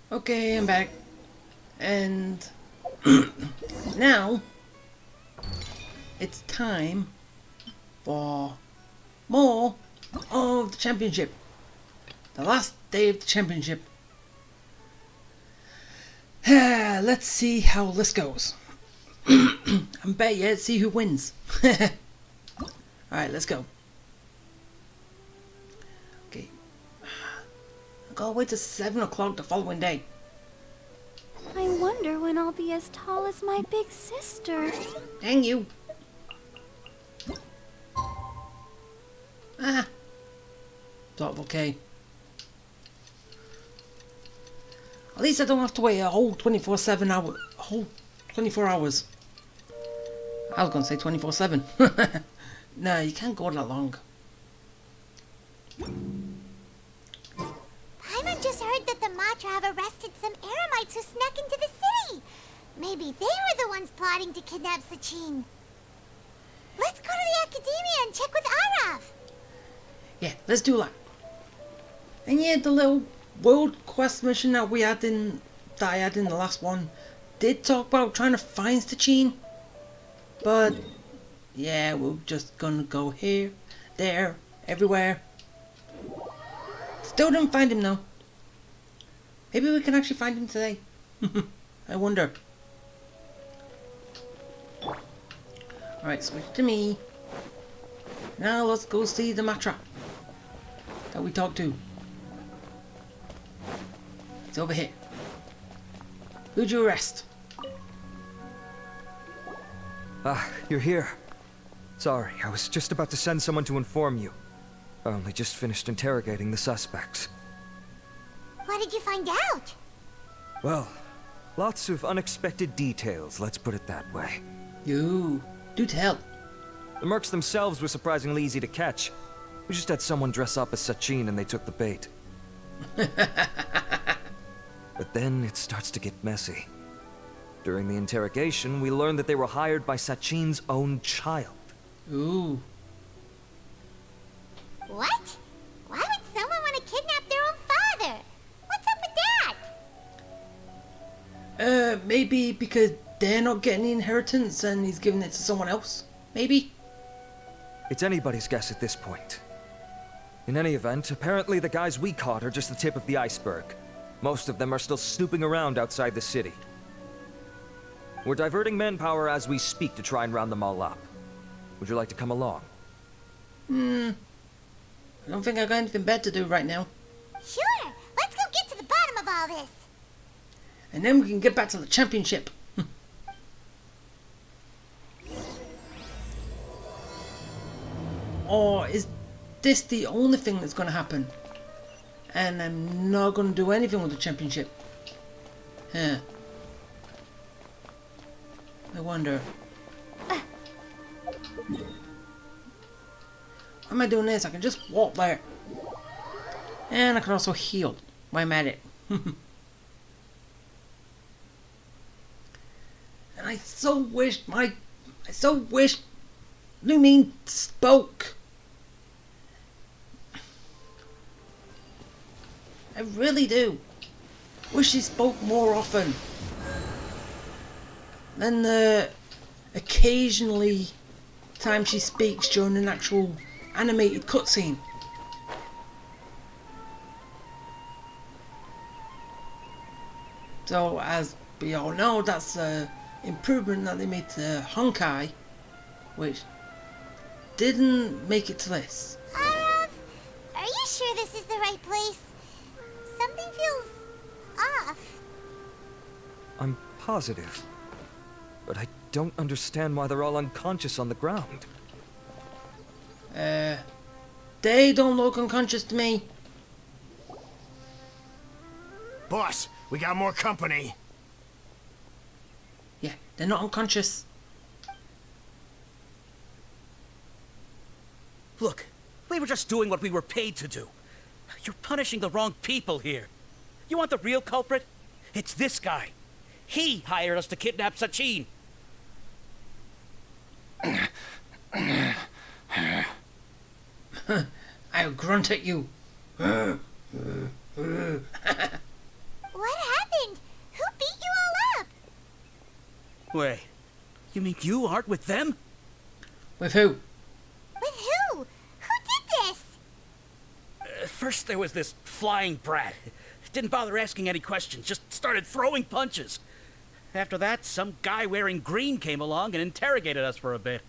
Okay, I'm back. And now it's time for more of the championship. The last day of the championship. Let's see how this goes. I'm better yet, see who wins. Alright, let's go. Okay. I gotta wait till 7 o'clock the following day. I wonder when I'll be as tall as my big sister. Dang you. Ah. Sort of okay. At least I don't have to wait a whole 24/7 hour, whole 24 hours. I was gonna say 24/7. No, you can't go that long. Paimon just heard that the Matra have arrested some Eremites who snuck into the city. Maybe they were the ones plotting to kidnap Sachin. Let's go to the Academia and check with Arav. Yeah, let's do that. And yeah, the little world quest mission that I had in the last one did talk about trying to find Sachin. But yeah, we're just gonna go here, there, everywhere. Still didn't find him though. Maybe we can actually find him today. I wonder. Alright, switch to me. Now let's go see the Matra that we talked to. It's over here. Who'd you arrest? Ah, you're here. Sorry, I was just about to send someone to inform you. I only just finished interrogating the suspects. What did you find out? Well, lots of unexpected details, let's put it that way. You do tell. The mercs themselves were surprisingly easy to catch. We just had someone dress up as Sachin and they took the bait. But then it starts to get messy. During the interrogation, we learned that they were hired by Sachin's own child. Ooh. What? Why would someone want to kidnap their own father? What's up with that? Maybe because they're not getting the inheritance and he's giving it to someone else? Maybe? It's anybody's guess at this point. In any event, apparently the guys we caught are just the tip of the iceberg. Most of them are still snooping around outside the city. We're diverting manpower as we speak to try and round them all up. Would you like to come along? I don't think I've got anything better to do right now. Sure, let's go get to the bottom of all this. And then we can get back to the championship. Or is this the only thing that's going to happen? And I'm not going to do anything with the championship. Huh. I wonder. Why am I doing this? I can just walk there. And I can also heal while I'm at it. And I so wish Lumine spoke. I really do. Wish he spoke more often. Than the occasionally time she speaks during an actual animated cutscene. So as we all know, that's an improvement that they made to Honkai, which didn't make it to this. Arav, are you sure this is the right place? Something feels off. I'm positive. But I don't understand why they're all unconscious on the ground. They don't look unconscious to me. Boss, we got more company. Yeah, they're not unconscious. Look, we were just doing what we were paid to do. You're punishing the wrong people here. You want the real culprit? It's this guy. He hired us to kidnap Sachin. I'll grunt at you. What happened? Wait, you mean you aren't with them? With who? With who? Who did this? First there was this flying brat. Didn't bother asking any questions, just started throwing punches. After that, some guy wearing green came along and interrogated us for a bit.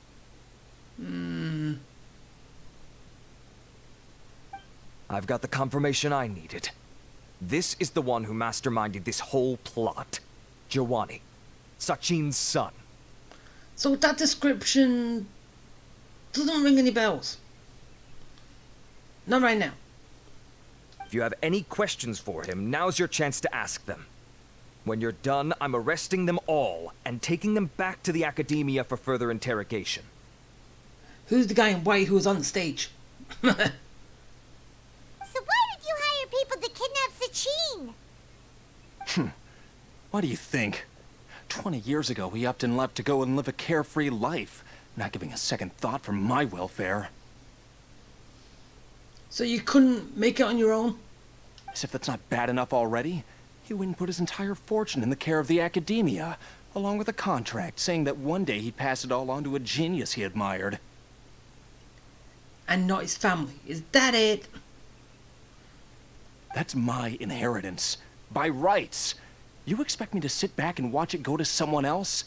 I've got the confirmation I needed. This is the one who masterminded this whole plot. Giovanni, Sachin's son. So that description doesn't ring any bells. Not right now. If you have any questions for him, now's your chance to ask them. When you're done, I'm arresting them all and taking them back to the Academia for further interrogation. Who's the guy in white who was on the stage? So why did you hire people to kidnap Sachin? What do you think? 20 years ago, he upped and left to go and live a carefree life, not giving a second thought for my welfare. So you couldn't make it on your own? As if that's not bad enough already, he went and put his entire fortune in the care of the Academia, along with a contract saying that one day he'd pass it all on to a genius he admired. And not his family. Is that it? That's my inheritance. By rights. You expect me to sit back and watch it go to someone else?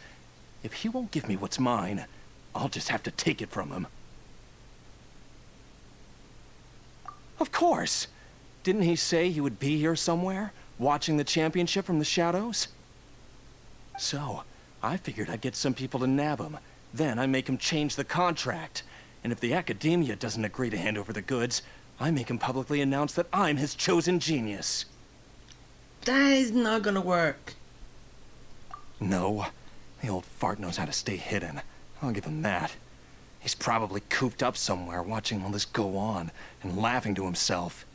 If he won't give me what's mine, I'll just have to take it from him. Of course! Didn't he say he would be here somewhere, watching the championship from the shadows? So, I figured I'd get some people to nab him. Then I make him change the contract. And if the Academia doesn't agree to hand over the goods, I make him publicly announce that I'm his chosen genius. That is not gonna work. No, the old fart knows how to stay hidden. I'll give him that. He's probably cooped up somewhere watching all this go on and laughing to himself.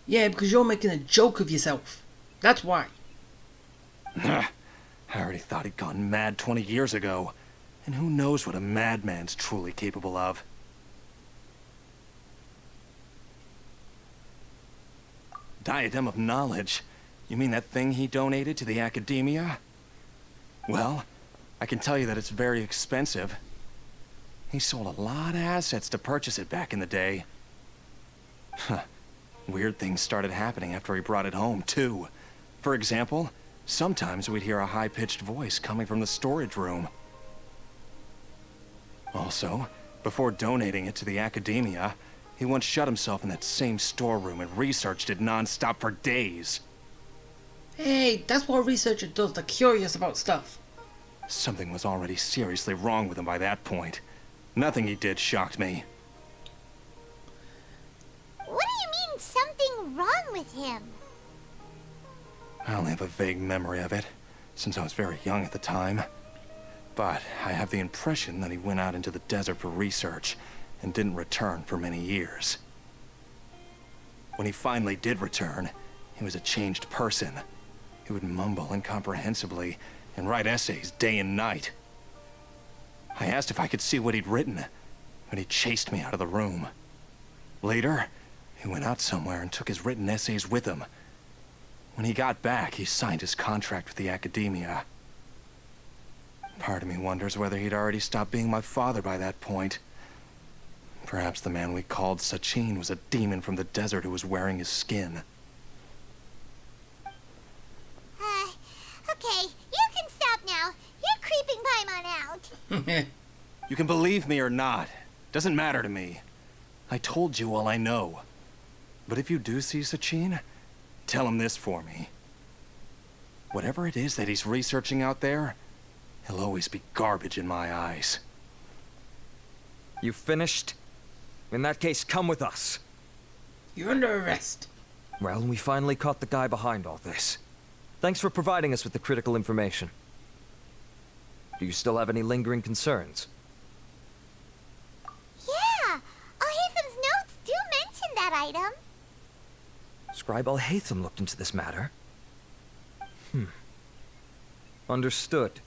Yeah, because you're making a joke of yourself. That's why. I already thought he'd gone mad 20 years ago. And who knows what a madman's truly capable of. Diadem of Knowledge? You mean that thing he donated to the Academia? Well, I can tell you that it's very expensive. He sold a lot of assets to purchase it back in the day. Weird things started happening after he brought it home, too. For example, sometimes we'd hear a high-pitched voice coming from the storage room. Also, before donating it to the Academia, he once shut himself in that same storeroom and researched it non-stop for days. Hey, that's what a researcher does. They're curious about stuff. Something was already seriously wrong with him by that point. Nothing he did shocked me. What do you mean, something wrong with him? I only have a vague memory of it, since I was very young at the time. But I have the impression that he went out into the desert for research and didn't return for many years. When he finally did return, he was a changed person. He would mumble incomprehensibly and write essays day and night. I asked if I could see what he'd written, but he chased me out of the room. Later, he went out somewhere and took his written essays with him. When he got back, he signed his contract with the Academia. Part of me wonders whether he'd already stopped being my father by that point. Perhaps the man we called Sachin was a demon from the desert who was wearing his skin. Okay, you can stop now. You're creeping Paimon out. You can believe me or not. Doesn't matter to me. I told you all I know. But if you do see Sachin, tell him this for me. Whatever it is that he's researching out there, he'll always be garbage in my eyes. You finished? In that case, come with us. You're under arrest. Well, we finally caught the guy behind all this. Thanks for providing us with the critical information. Do you still have any lingering concerns? Yeah, Al-Haytham's notes do mention that item. Scribe Al-Haytham looked into this matter. Understood.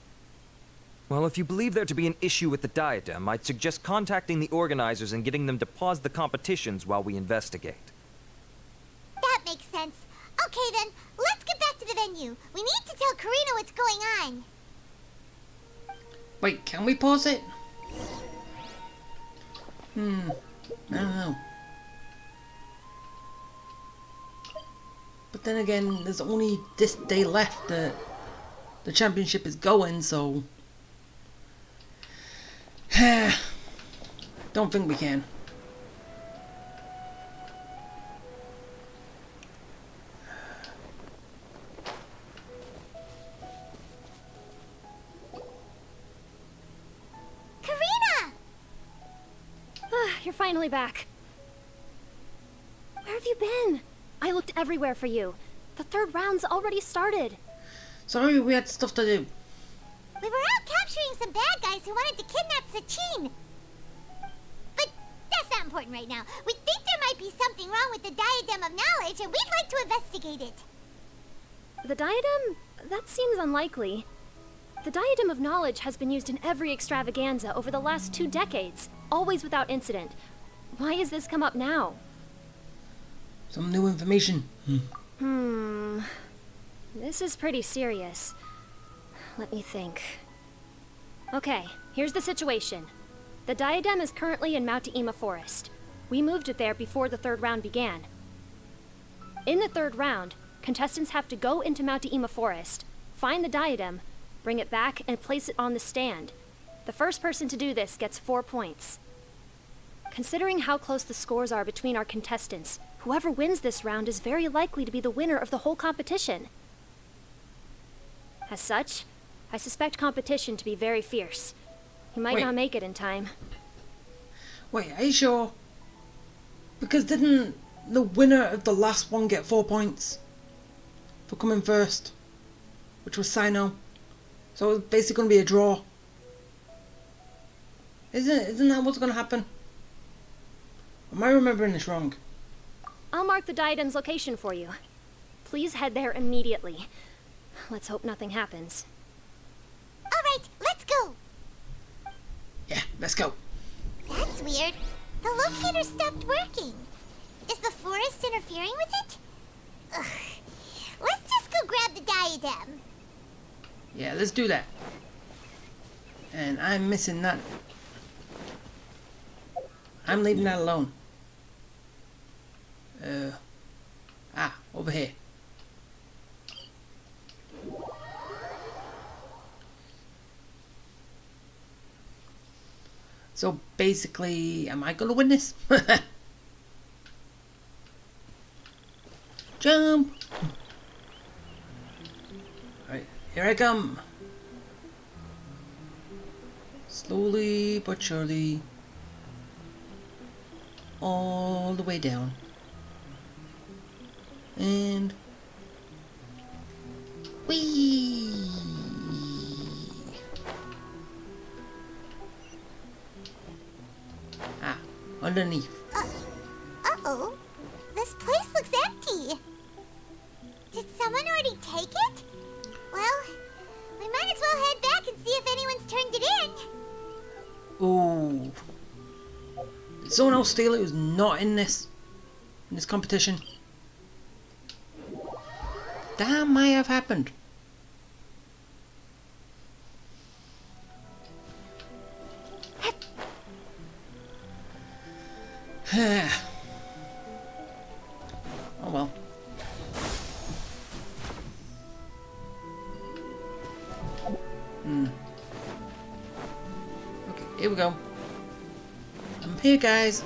Well, if you believe there to be an issue with the diadem, I'd suggest contacting the organizers and getting them to pause the competitions while we investigate. That makes sense. Okay then, let's get back to the venue. We need to tell Karina what's going on. Wait, can we pause it? I don't know. But then again, there's only this day left that the championship is going, so... Don't think we can. You're finally back. Where have you been? I looked everywhere for you. The third round's already started. Sorry, we had stuff to do. We were out capturing some bad guys who wanted to kidnap Sachin. But that's not important right now. We think there might be something wrong with the Diadem of Knowledge, and we'd like to investigate it. The Diadem? That seems unlikely. The Diadem of Knowledge has been used in every extravaganza over the last 2 decades, always without incident. Why has this come up now? Some new information. This is pretty serious. Let me think. Okay, here's the situation. The Diadem is currently in Mount Ima Forest. We moved it there before the third round began. In the third round, contestants have to go into Mount Ima Forest, find the Diadem, bring it back, and place it on the stand. The first person to do this gets 4 points. Considering how close the scores are between our contestants, whoever wins this round is very likely to be the winner of the whole competition. As such, I suspect competition to be very fierce. You might not make it in time. Wait, are you sure? Because didn't the winner of the last one get 4 points for coming first? Which was Sino. So it's basically going to be a draw. Isn't that what's going to happen? Am I remembering this wrong? I'll mark the Diadem's location for you. Please head there immediately. Let's hope nothing happens. All right, let's go. Yeah, let's go. That's weird. The locator stopped working. Is the forest interfering with it? Ugh. Let's just go grab the Diadem. Yeah, let's do that. And I'm missing that. I'm leaving that alone. Over here. So basically, am I gonna win this? Jump! Alright, here I come. Slowly but surely. All the way down. And whee! Underneath. Uh-oh. This place looks empty. Did someone already take it? Well, we might as well head back and see if anyone's turned it in. Ooh. Did someone else steal it who's not in this competition? That might have happened. Oh well. Okay, here we go. I'm here, guys.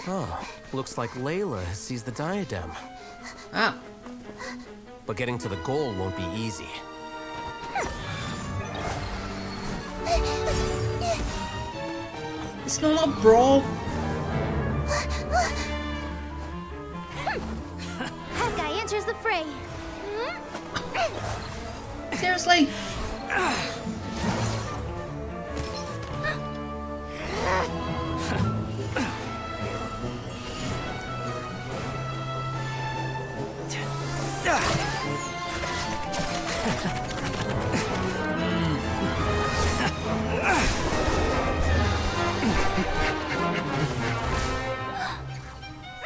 Oh, looks like Layla has seized the diadem. Ah. But getting to the goal won't be easy. It's not a brawl. That guy enters the fray. Seriously?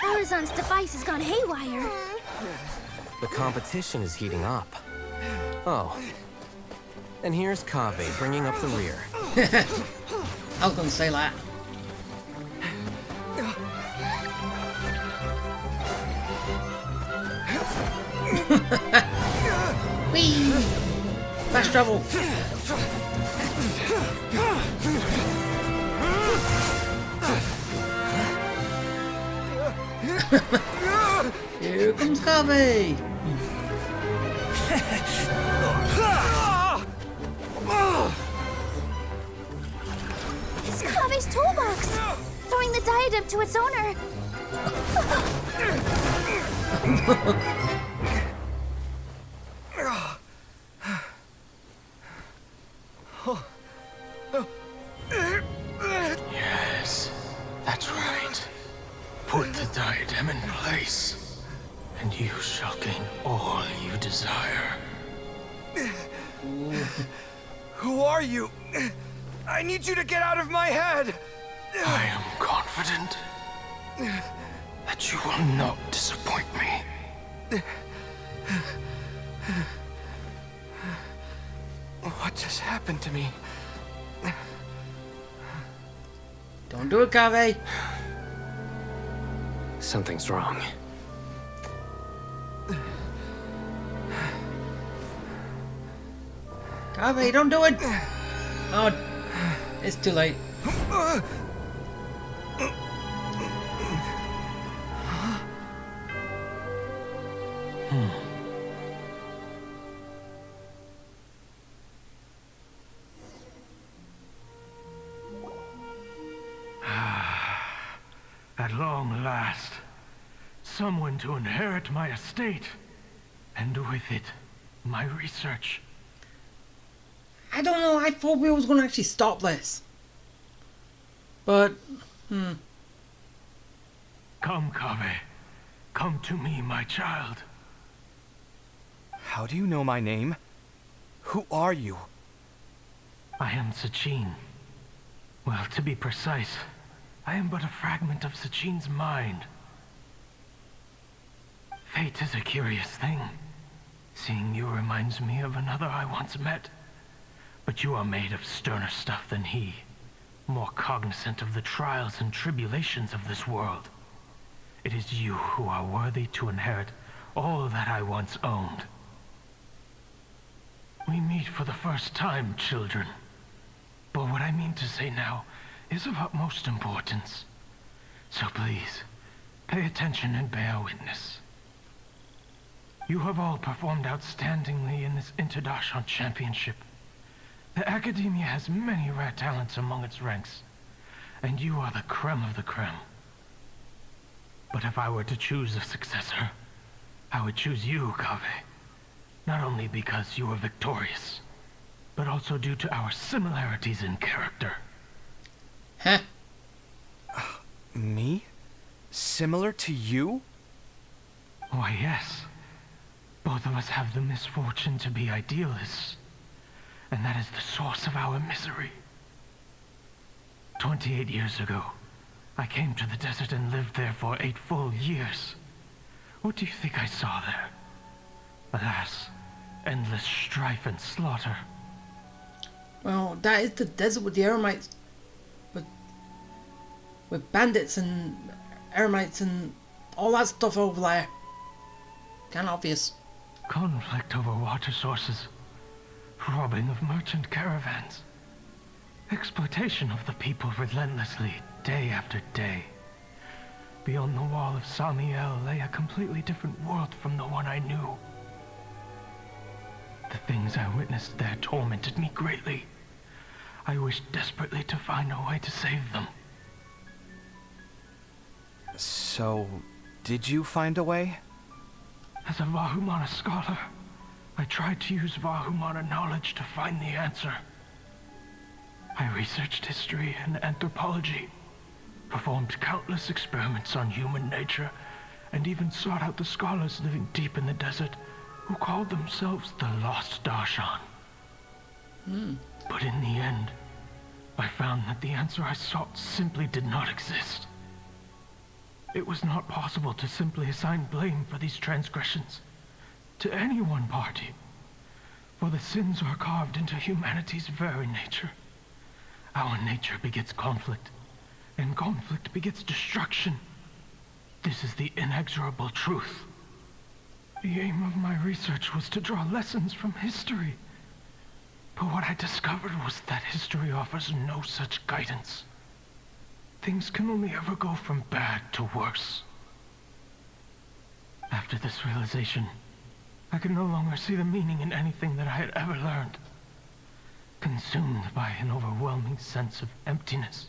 Horizon's device has gone haywire. The competition is heating up. Oh. And here's Kaveh bringing up the rear. I was gonna say that. Whee! Fast travel. Here comes Kaveh. It's Kaveh's toolbox! Throwing the diadem to its owner! Yes, that's right. Put the diadem in place, and you shall gain all you desire. Who are you? I need you to get out of my head! I am confident that you will not disappoint me. What just happened to me? Don't do it, Kaveh. Something's wrong. Kaveh, don't do it. Oh, it's too late. At long last, someone to inherit my estate, and with it, my research. I don't know. I thought we was gonna actually stop this, but Come, Kaveh. Come to me, my child. How do you know my name? Who are you? I am Sachin. Well, to be precise, I am but a fragment of Sachin's mind. Fate is a curious thing. Seeing you reminds me of another I once met. But you are made of sterner stuff than he, more cognizant of the trials and tribulations of this world. It is you who are worthy to inherit all that I once owned. We meet for the first time, children. But what I mean to say now is of utmost importance. So please, pay attention and bear witness. You have all performed outstandingly in this International Championship. The Academia has many rare talents among its ranks, and you are the creme of the creme. But if I were to choose a successor, I would choose you, Kaveh. Not only because you were victorious, but also due to our similarities in character. huh? Me? Similar to you? Why, yes. Both of us have the misfortune to be idealists, and that is the source of our misery. 28 years ago, I came to the desert and lived there for 8 full years. What do you think I saw there? Alas, endless strife and slaughter. Well, that is the desert with the Eremites, with bandits and Eremites and all that stuff over there. Kinda obvious. Conflict over water sources, robbing of merchant caravans, exploitation of the people relentlessly, day after day. Beyond the wall of Samiel lay a completely different world from the one I knew. The things I witnessed there tormented me greatly. I wished desperately to find a way to save them. So, did you find a way? As a Vahumana scholar, I tried to use Vahumana knowledge to find the answer. I researched history and anthropology, performed countless experiments on human nature, and even sought out the scholars living deep in the desert who called themselves the Lost Darshan. But in the end, I found that the answer I sought simply did not exist. It was not possible to simply assign blame for these transgressions to any one party, For the sins are carved into humanity's very nature. Our nature begets conflict, and conflict begets destruction. This is the inexorable truth. The aim of my research was to draw lessons from history. But what I discovered was that history offers no such guidance. Things can only ever go from bad to worse. After this realization, I could no longer see the meaning in anything that I had ever learned. Consumed by an overwhelming sense of emptiness,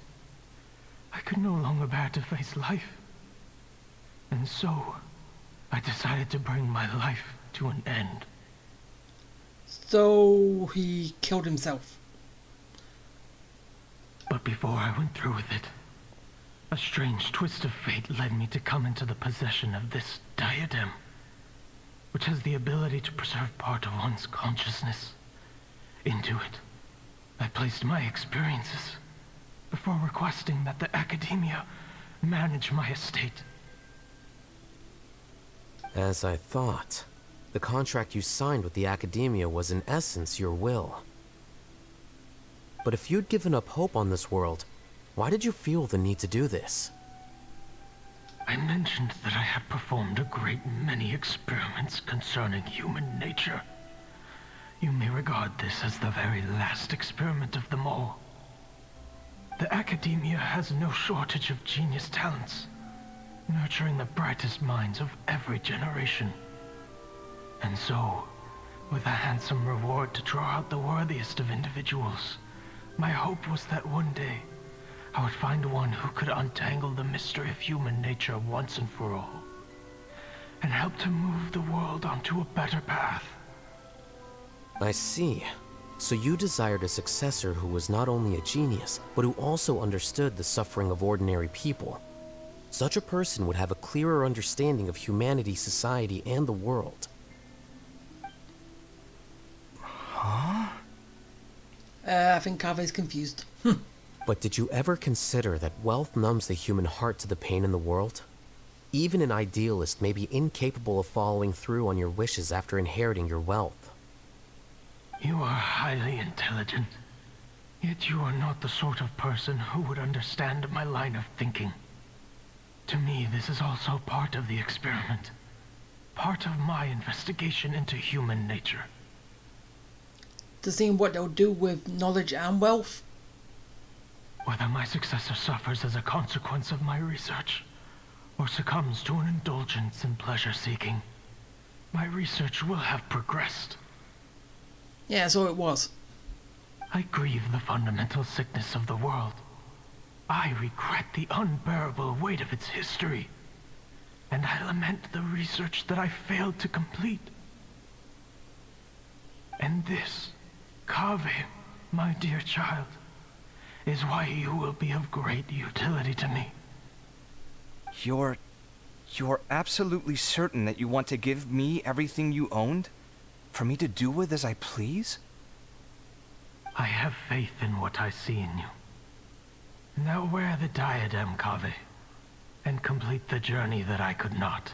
I could no longer bear to face life. And so, I decided to bring my life to an end. So he killed himself. But before I went through with it, a strange twist of fate led me to come into the possession of this diadem, which has the ability to preserve part of one's consciousness. Into it, I placed my experiences before requesting that the academia manage my estate. As I thought, the contract you signed with the academia was in essence your will. But if you'd given up hope on this world, why did you feel the need to do this? I mentioned that I had performed a great many experiments concerning human nature. You may regard this as the very last experiment of them all. The academia has no shortage of genius talents, nurturing the brightest minds of every generation. And so, with a handsome reward to draw out the worthiest of individuals, my hope was that one day, I would find one who could untangle the mystery of human nature once and for all, and help to move the world onto a better path. I see. So you desired a successor who was not only a genius, but who also understood the suffering of ordinary people. Such a person would have a clearer understanding of humanity, society, and the world. Huh? I think Kave's confused. But did you ever consider that wealth numbs the human heart to the pain in the world? Even an idealist may be incapable of following through on your wishes after inheriting your wealth. You are highly intelligent, yet you are not the sort of person who would understand my line of thinking. To me, this is also part of the experiment. Part of my investigation into human nature. To see what they'll do with knowledge and wealth. Whether my successor suffers as a consequence of my research, or succumbs to an indulgence in pleasure-seeking, my research will have progressed. Yeah, so it was. I grieve the fundamental sickness of the world. I regret the unbearable weight of its history, and I lament the research that I failed to complete. And this, Kaveh, my dear child, is why you will be of great utility to me. You're absolutely certain that you want to give me everything you owned? For me to do with as I please? I have faith in what I see in you. Now wear the diadem, Kaveh, and complete the journey that I could not.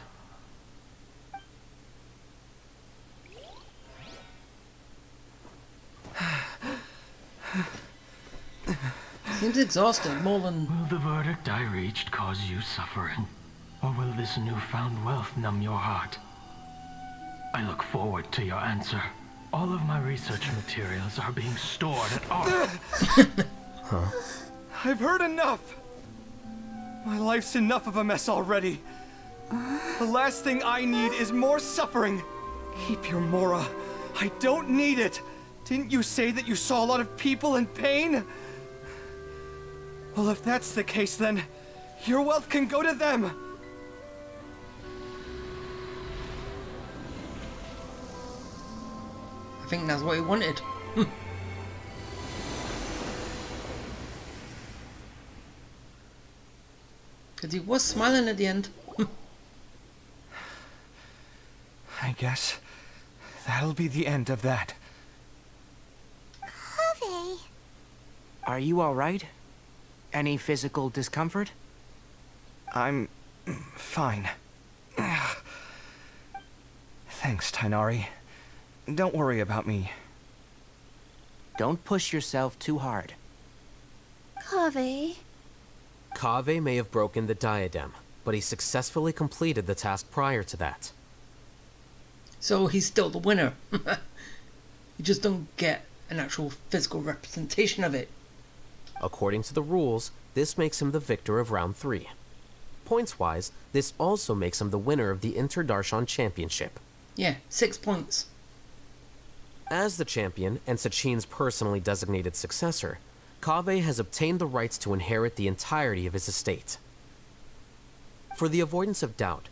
Seems exhausted, more than... Will the verdict I reached cause you suffering? Or will this newfound wealth numb your heart? I look forward to your answer. All of my research materials are being stored at our... Huh? I've heard enough! My life's enough of a mess already. The last thing I need is more suffering. Keep your Mora. I don't need it. Didn't you say that you saw a lot of people in pain? Well, if that's the case, then your wealth can go to them. I think that's what he wanted. Because he was smiling at the end. I guess that'll be the end of that. Kaveh. Are you all right? Any physical discomfort? I'm fine. Thanks, Tainari. Don't worry about me. Don't push yourself too hard. Kaveh. Kaveh may have broken the diadem, but he successfully completed the task prior to that. So he's still the winner. You just don't get an actual physical representation of it. According to the rules, this makes him the victor of round 3. Points-wise, this also makes him the winner of the Interdarshan Championship. Yeah, 6 points. As the champion and Sachin's personally designated successor, Kaveh has obtained the rights to inherit the entirety of his estate. For the avoidance of doubt,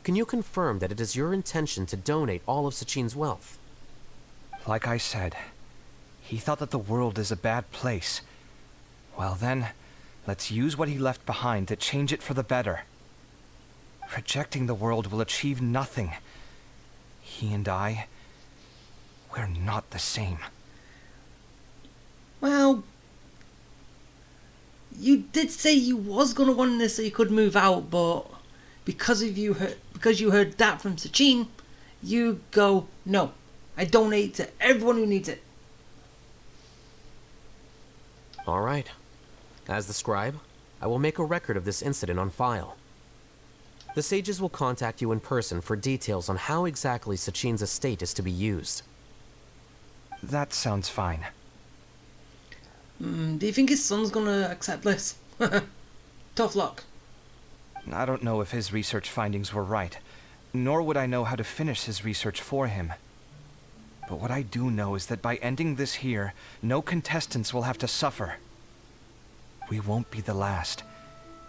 can you confirm that it is your intention to donate all of Sachin's wealth? Like I said, he thought that the world is a bad place. Well then, let's use what he left behind to change it for the better. Rejecting the world will achieve nothing. He and I, we're not the same. Well, you did say you was gonna want this so you could move out, but because you heard that from Sachin, you go, no, I donate to everyone who needs it. All right. As the scribe, I will make a record of this incident on file. The sages will contact you in person for details on how exactly Sachin's estate is to be used. That sounds fine. Do you think his son's gonna accept this? Tough luck. I don't know if his research findings were right, nor would I know how to finish his research for him. But what I do know is that by ending this here, no contestants will have to suffer. We won't be the last.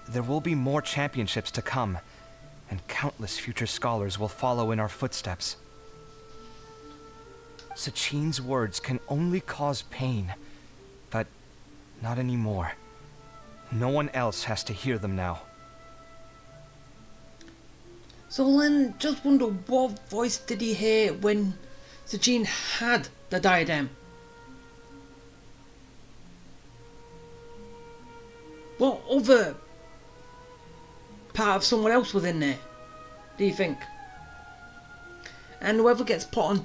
There will be more championships to come, and countless future scholars will follow in our footsteps. Sachin's words can only cause pain, but not anymore. No one else has to hear them now. So Len just wonder what voice did he hear when Sachin had the diadem? What other part of someone else was in there, do you think? And whoever gets put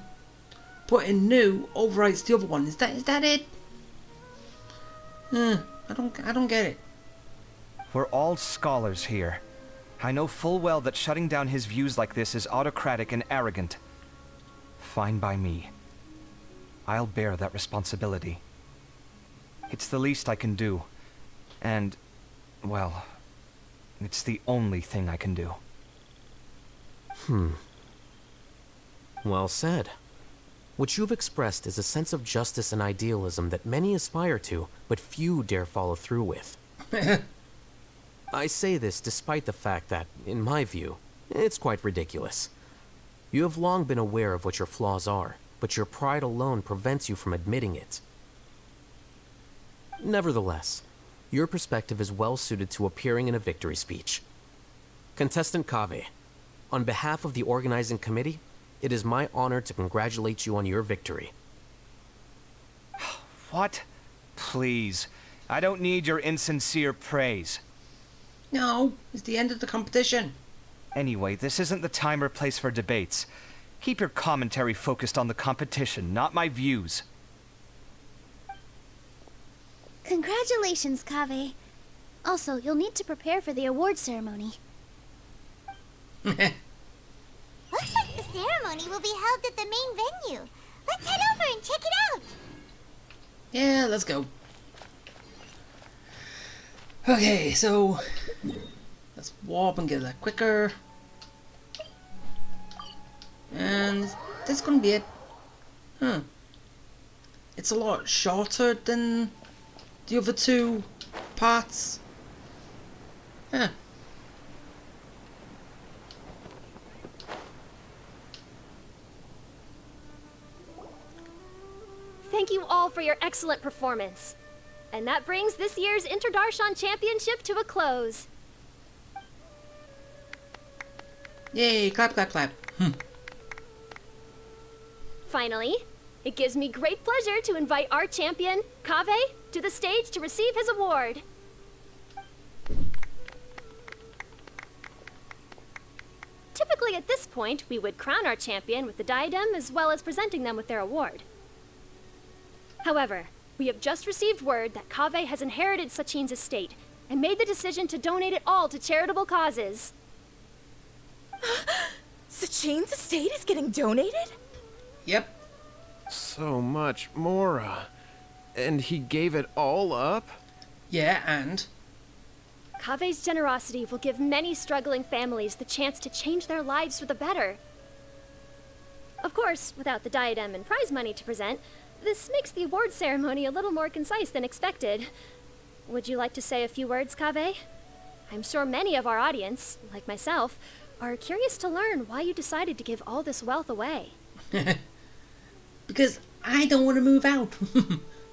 in new overwrites the other one. Is that it? I don't get it. We're all scholars here. I know full well that shutting down his views like this is autocratic and arrogant. Fine by me. I'll bear that responsibility. It's the least I can do. And, well, it's the only thing I can do. Well said. What you've expressed is a sense of justice and idealism that many aspire to, but few dare follow through with. I say this despite the fact that, in my view, it's quite ridiculous. You have long been aware of what your flaws are, but your pride alone prevents you from admitting it. Nevertheless, your perspective is well suited to appearing in a victory speech. Contestant Kaveh, on behalf of the organizing committee, it is my honor to congratulate you on your victory. What? Please. I don't need your insincere praise. No, it's the end of the competition. Anyway, this isn't the time or place for debates. Keep your commentary focused on the competition, not my views. Congratulations, Kaveh. Also, you'll need to prepare for the award ceremony. Looks like the ceremony will be held at the main venue. Let's head over and check it out. Yeah, let's go. Okay, so let's warp and get that quicker. And that's gonna be it. It's a lot shorter than the other two parts. Thank you all for your excellent performance. And that brings this year's Interdarshan Championship to a close. Yay, clap, clap, clap. Finally, it gives me great pleasure to invite our champion, Kaveh, to the stage to receive his award. Typically at this point, we would crown our champion with the diadem as well as presenting them with their award. However, we have just received word that Kaveh has inherited Sachin's estate and made the decision to donate it all to charitable causes. Sachin's estate is getting donated? Yep. So much Mora. And he gave it all up? Yeah, and? Kaveh's generosity will give many struggling families the chance to change their lives for the better. Of course, without the diadem and prize money to present, this makes the award ceremony a little more concise than expected. Would you like to say a few words, Kaveh? I'm sure many of our audience, like myself, are curious to learn why you decided to give all this wealth away. Because I don't want to move out,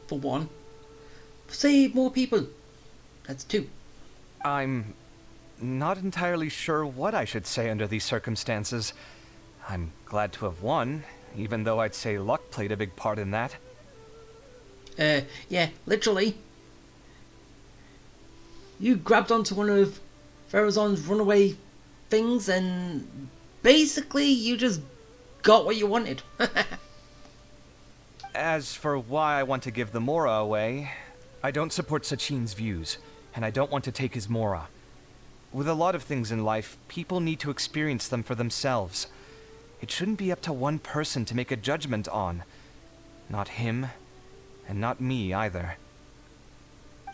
for one. Save more people. That's two. I'm not entirely sure what I should say under these circumstances. I'm glad to have won, even though I'd say luck played a big part in that. Yeah, literally. You grabbed onto one of Farazan's runaway things and basically you just got what you wanted. As for why I want to give the Mora away, I don't support Sachin's views, and I don't want to take his Mora. With a lot of things in life, people need to experience them for themselves. It shouldn't be up to one person to make a judgment on. Not him, and not me either.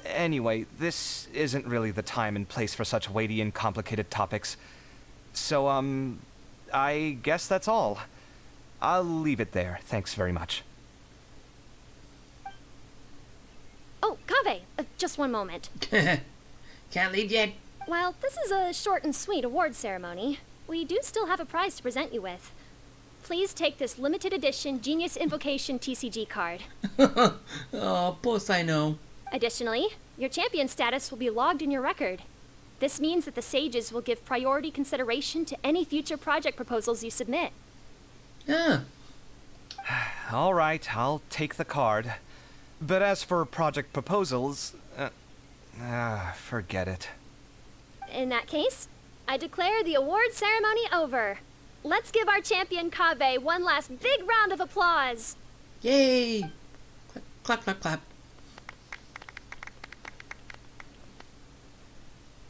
Anyway, this isn't really the time and place for such weighty and complicated topics. So, I guess that's all. I'll leave it there. Thanks very much. Oh, Kaveh, just one moment. Can't leave yet. While this is a short and sweet award ceremony, we do still have a prize to present you with. Please take this limited edition Genius Invocation TCG card. Oh, boss, I know. Additionally, your champion status will be logged in your record. This means that the Sages will give priority consideration to any future project proposals you submit. Ah. All right, I'll take the card. But as for project proposals, forget it. In that case, I declare the award ceremony over. Let's give our champion Kaveh one last big round of applause. Yay! Clap, clap, clap.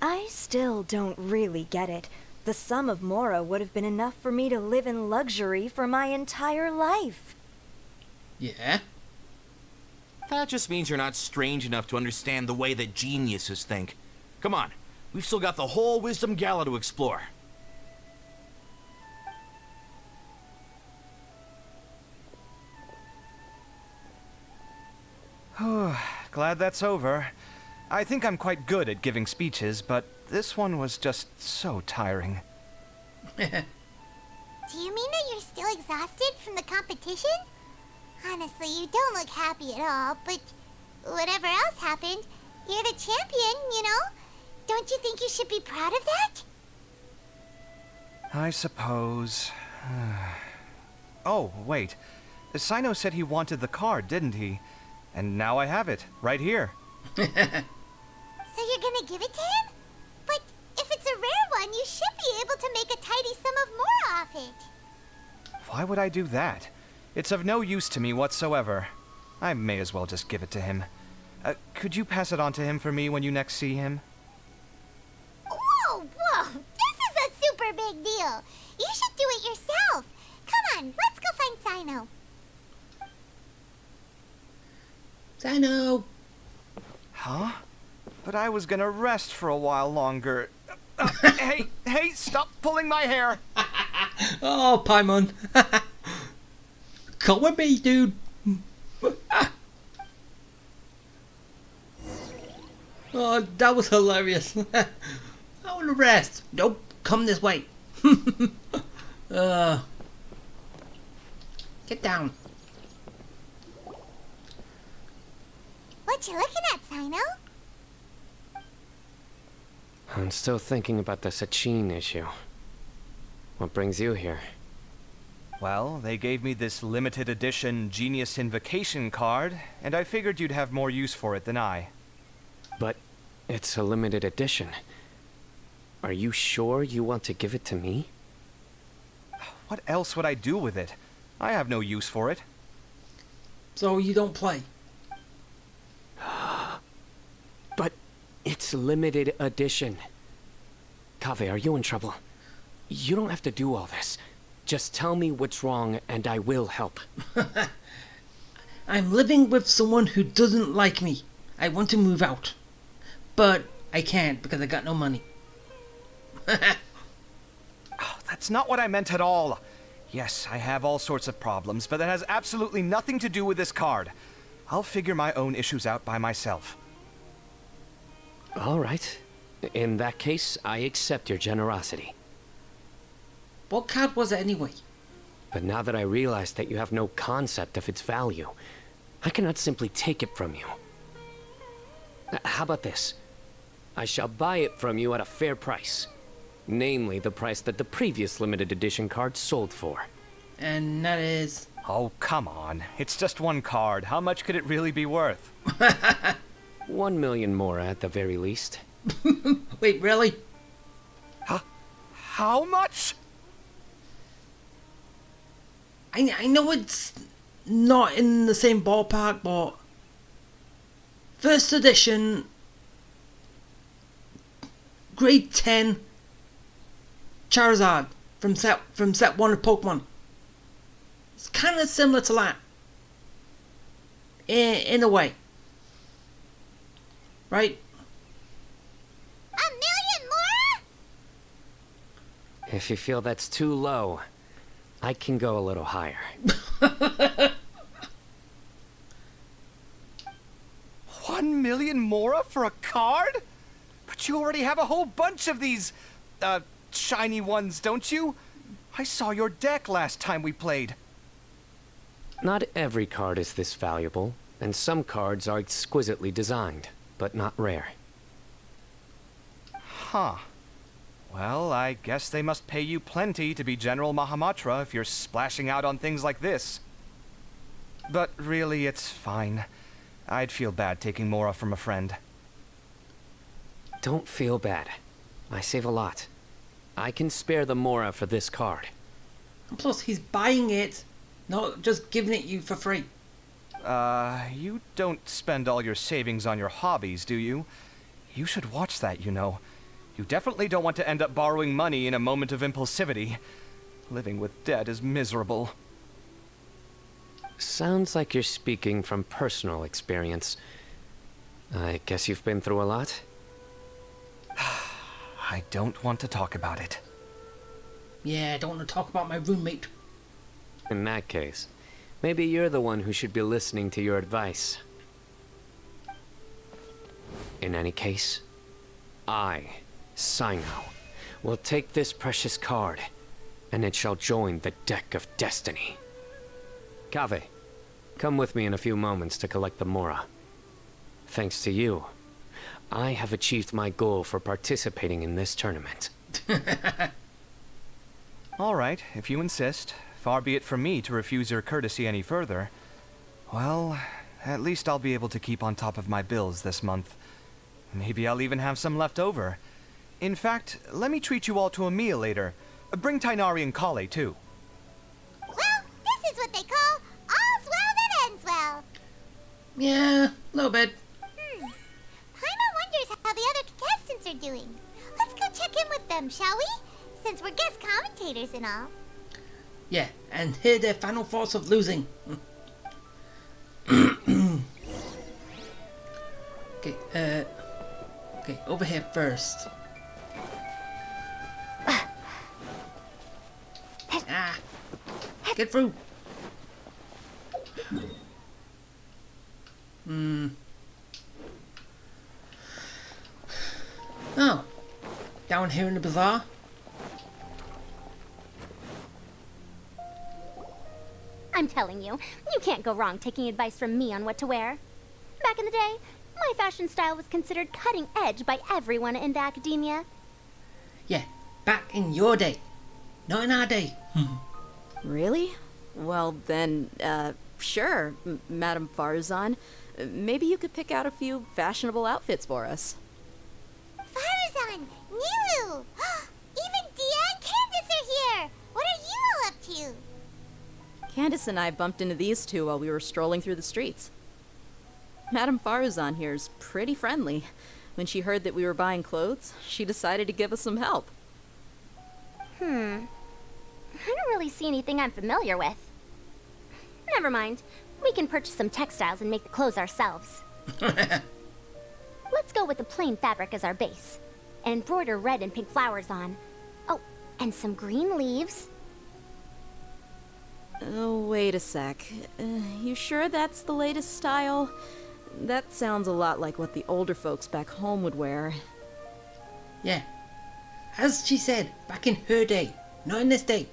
I still don't really get it. The sum of Mora would have been enough for me to live in luxury for my entire life. Yeah? That just means you're not strange enough to understand the way that geniuses think. Come on, we've still got the whole Wisdom Gala to explore. Glad that's over. I think I'm quite good at giving speeches, but this one was just so tiring. Do you mean that you're still exhausted from the competition? Honestly, you don't look happy at all, but whatever else happened, you're the champion, you know? Don't you think you should be proud of that? I suppose. Oh, wait. Sino said he wanted the card, didn't he? And now I have it, right here. So you're gonna give it to him? But if it's a rare one, you should be able to make a tidy sum of more off it. Why would I do that? It's of no use to me whatsoever. I may as well just give it to him. Could you pass it on to him for me when you next see him? Whoa, this is a super big deal. You should do it yourself. Come on, let's go find Sino. Sino! Huh? But I was gonna rest for a while longer. Hey, stop pulling my hair! Oh, Paimon. Come with me, dude. Oh, that was hilarious. I want to rest. Nope, come this way. Get down. What you looking at, Sino? I'm still thinking about the Sachin issue. What brings you here? Well, they gave me this limited edition Genius Invocation card, and I figured you'd have more use for it than I. But it's a limited edition. Are you sure you want to give it to me? What else would I do with it? I have no use for it. So you don't play? It's limited edition. Kaveh, are you in trouble? You don't have to do all this. Just tell me what's wrong and I will help. I'm living with someone who doesn't like me. I want to move out. But I can't because I got no money. Oh, that's not what I meant at all. Yes, I have all sorts of problems, but that has absolutely nothing to do with this card. I'll figure my own issues out by myself. All right. In that case, I accept your generosity. What card was it anyway? But now that I realize that you have no concept of its value, I cannot simply take it from you. How about this? I shall buy it from you at a fair price. Namely, the price that the previous limited edition card sold for. And that is... Oh, come on. It's just one card. How much could it really be worth? 1 million more at the very least. Wait, really? How much? I know it's not in the same ballpark, but... First edition... Grade 10... Charizard from set 1 of Pokemon. It's kind of similar to that. In a way. Right? 1 million more? If you feel that's too low, I can go a little higher. 1 million Mora for a card? But you already have a whole bunch of these, shiny ones, don't you? I saw your deck last time we played. Not every card is this valuable, and some cards are exquisitely designed, but not rare. Huh. Well, I guess they must pay you plenty to be General Mahamatra if you're splashing out on things like this. But really, it's fine. I'd feel bad taking Mora from a friend. Don't feel bad. I save a lot. I can spare the Mora for this card. And plus, he's buying it, not just giving it you for free. You don't spend all your savings on your hobbies, do you? You should watch that, you know. You definitely don't want to end up borrowing money in a moment of impulsivity. Living with debt is miserable. Sounds like you're speaking from personal experience. I guess you've been through a lot? I don't want to talk about it. Yeah, I don't want to talk about my roommate. In that case, maybe you're the one who should be listening to your advice. In any case, I, Sino, will take this precious card, and it shall join the deck of destiny. Kaveh, come with me in a few moments to collect the Mora. Thanks to you, I have achieved my goal for participating in this tournament. All right, if you insist. Far be it from me to refuse your courtesy any further. Well, at least I'll be able to keep on top of my bills this month. Maybe I'll even have some left over. In fact, let me treat you all to a meal later. Bring Tainari and Kale, too. Well, this is what they call all's well that ends well. Yeah, a little bit. Paimon wonders how the other contestants are doing. Let's go check in with them, shall we? Since we're guest commentators and all. Yeah, and hear their final thoughts of losing. Okay, over here first. Get through. Oh, down here in the bazaar. I'm telling you, you can't go wrong taking advice from me on what to wear. Back in the day, my fashion style was considered cutting edge by everyone in the academia. Yeah, back in your day, not in our day. Really? Well then, sure, Madame Farzan. Maybe you could pick out a few fashionable outfits for us. Farzan, Nilu! Even Dia and Candace are here! What are you all up to? Candace and I bumped into these two while we were strolling through the streets. Madame Farzan here's pretty friendly. When she heard that we were buying clothes, she decided to give us some help. I don't really see anything I'm familiar with. Never mind. We can purchase some textiles and make the clothes ourselves. Let's go with the plain fabric as our base. And embroider red and pink flowers on. Oh, and some green leaves. Oh, wait a sec. You sure that's the latest style? That sounds a lot like what the older folks back home would wear. Yeah. As she said, back in her day, not in this day.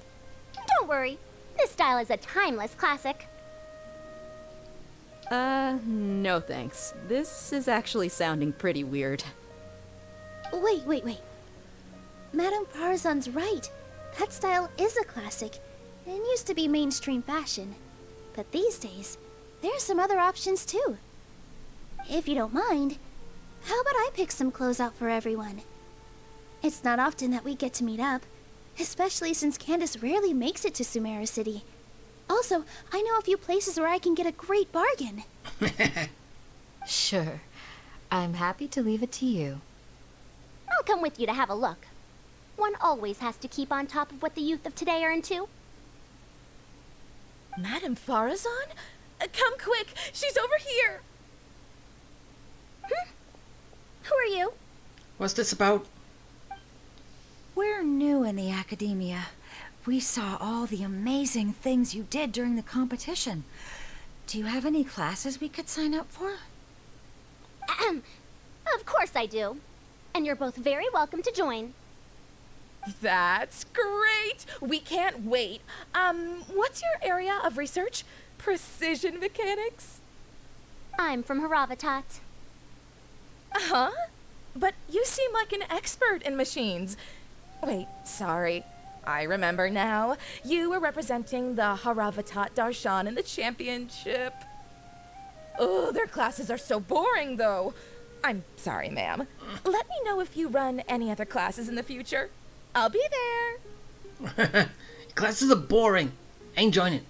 Don't worry. This style is a timeless classic. No thanks. This is actually sounding pretty weird. Wait. Madame Farazan's right. That style is a classic, and used to be mainstream fashion. But these days, there are some other options too. If you don't mind, how about I pick some clothes out for everyone? It's not often that we get to meet up, especially since Candace rarely makes it to Sumeru City. Also, I know a few places where I can get a great bargain. Sure. I'm happy to leave it to you. I'll come with you to have a look. One always has to keep on top of what the youth of today are into. Madame Farazan? Come quick! She's over here! Who are you? What's this about? We're new in the academia. We saw all the amazing things you did during the competition. Do you have any classes we could sign up for? Of course I do. And you're both very welcome to join. That's great! We can't wait. What's your area of research? Precision mechanics? I'm from Haravatat. Huh? But you seem like an expert in machines. Wait, sorry. I remember now. You were representing the Haravatat Darshan in the championship. Oh, their classes are so boring, though. I'm sorry, ma'am. Let me know if you run any other classes in the future. I'll be there. Classes are boring. Ain't joining.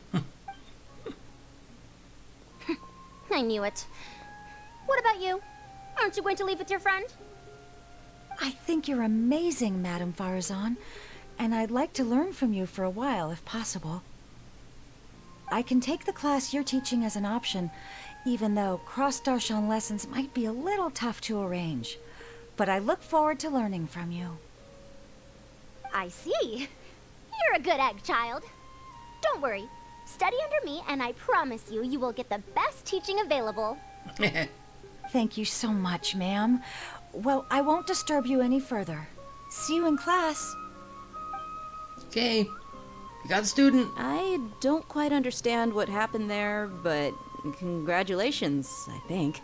I knew it. What about you? Aren't you going to leave with your friend? I think you're amazing, Madame Farazan, and I'd like to learn from you for a while, if possible. I can take the class you're teaching as an option, even though cross-Darshan lessons might be a little tough to arrange. But I look forward to learning from you. I see. You're a good egg, child. Don't worry. Study under me, and I promise you, you will get the best teaching available. Thank you so much, ma'am. Well, I won't disturb you any further. See you in class. Okay. You got a student. I don't quite understand what happened there, but congratulations, I think.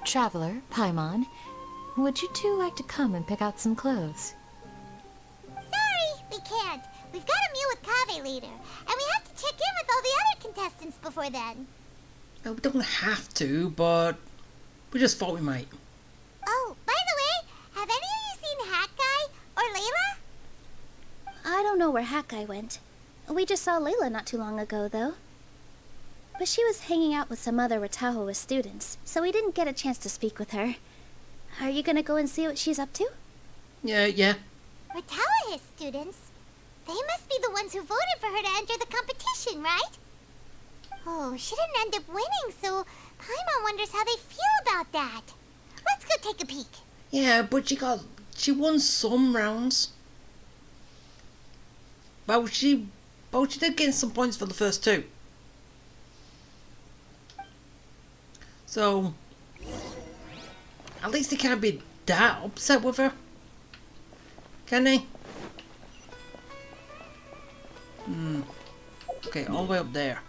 Traveler, Paimon, would you two like to come and pick out some clothes? Sorry, we can't. We've got a meal with Kaveh later, and we have to check in with all the other contestants before then. No, we don't have to, but we just thought we might. Oh, by the way, have any of you seen Hat Guy or Layla? I don't know where Hat Guy went. We just saw Layla not too long ago, though. But she was hanging out with some other Watahoa students, so we didn't get a chance to speak with her. Are you gonna go and see what she's up to? Yeah. Watahoa students? They must be the ones who voted for her to enter the competition, right? Oh, she didn't end up winning, so Paimon wonders how they feel about that. Let's go take a peek. Yeah, but she won some rounds. Well, she did get some points for the first two. So, at least they can't be that upset with her. Can they? Okay, all the way up there.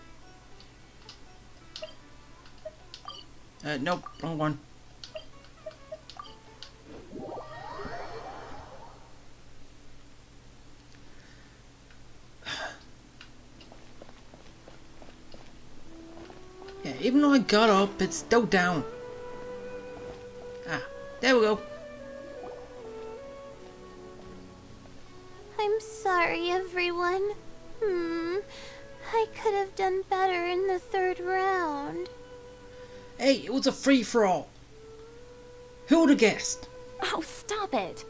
Nope, wrong one. Yeah, even though I got up, it's still down. Ah, there we go. I'm sorry, everyone. I could have done better in the third round. Hey, it was a free-for-all. Who'd have guessed? Oh, stop it.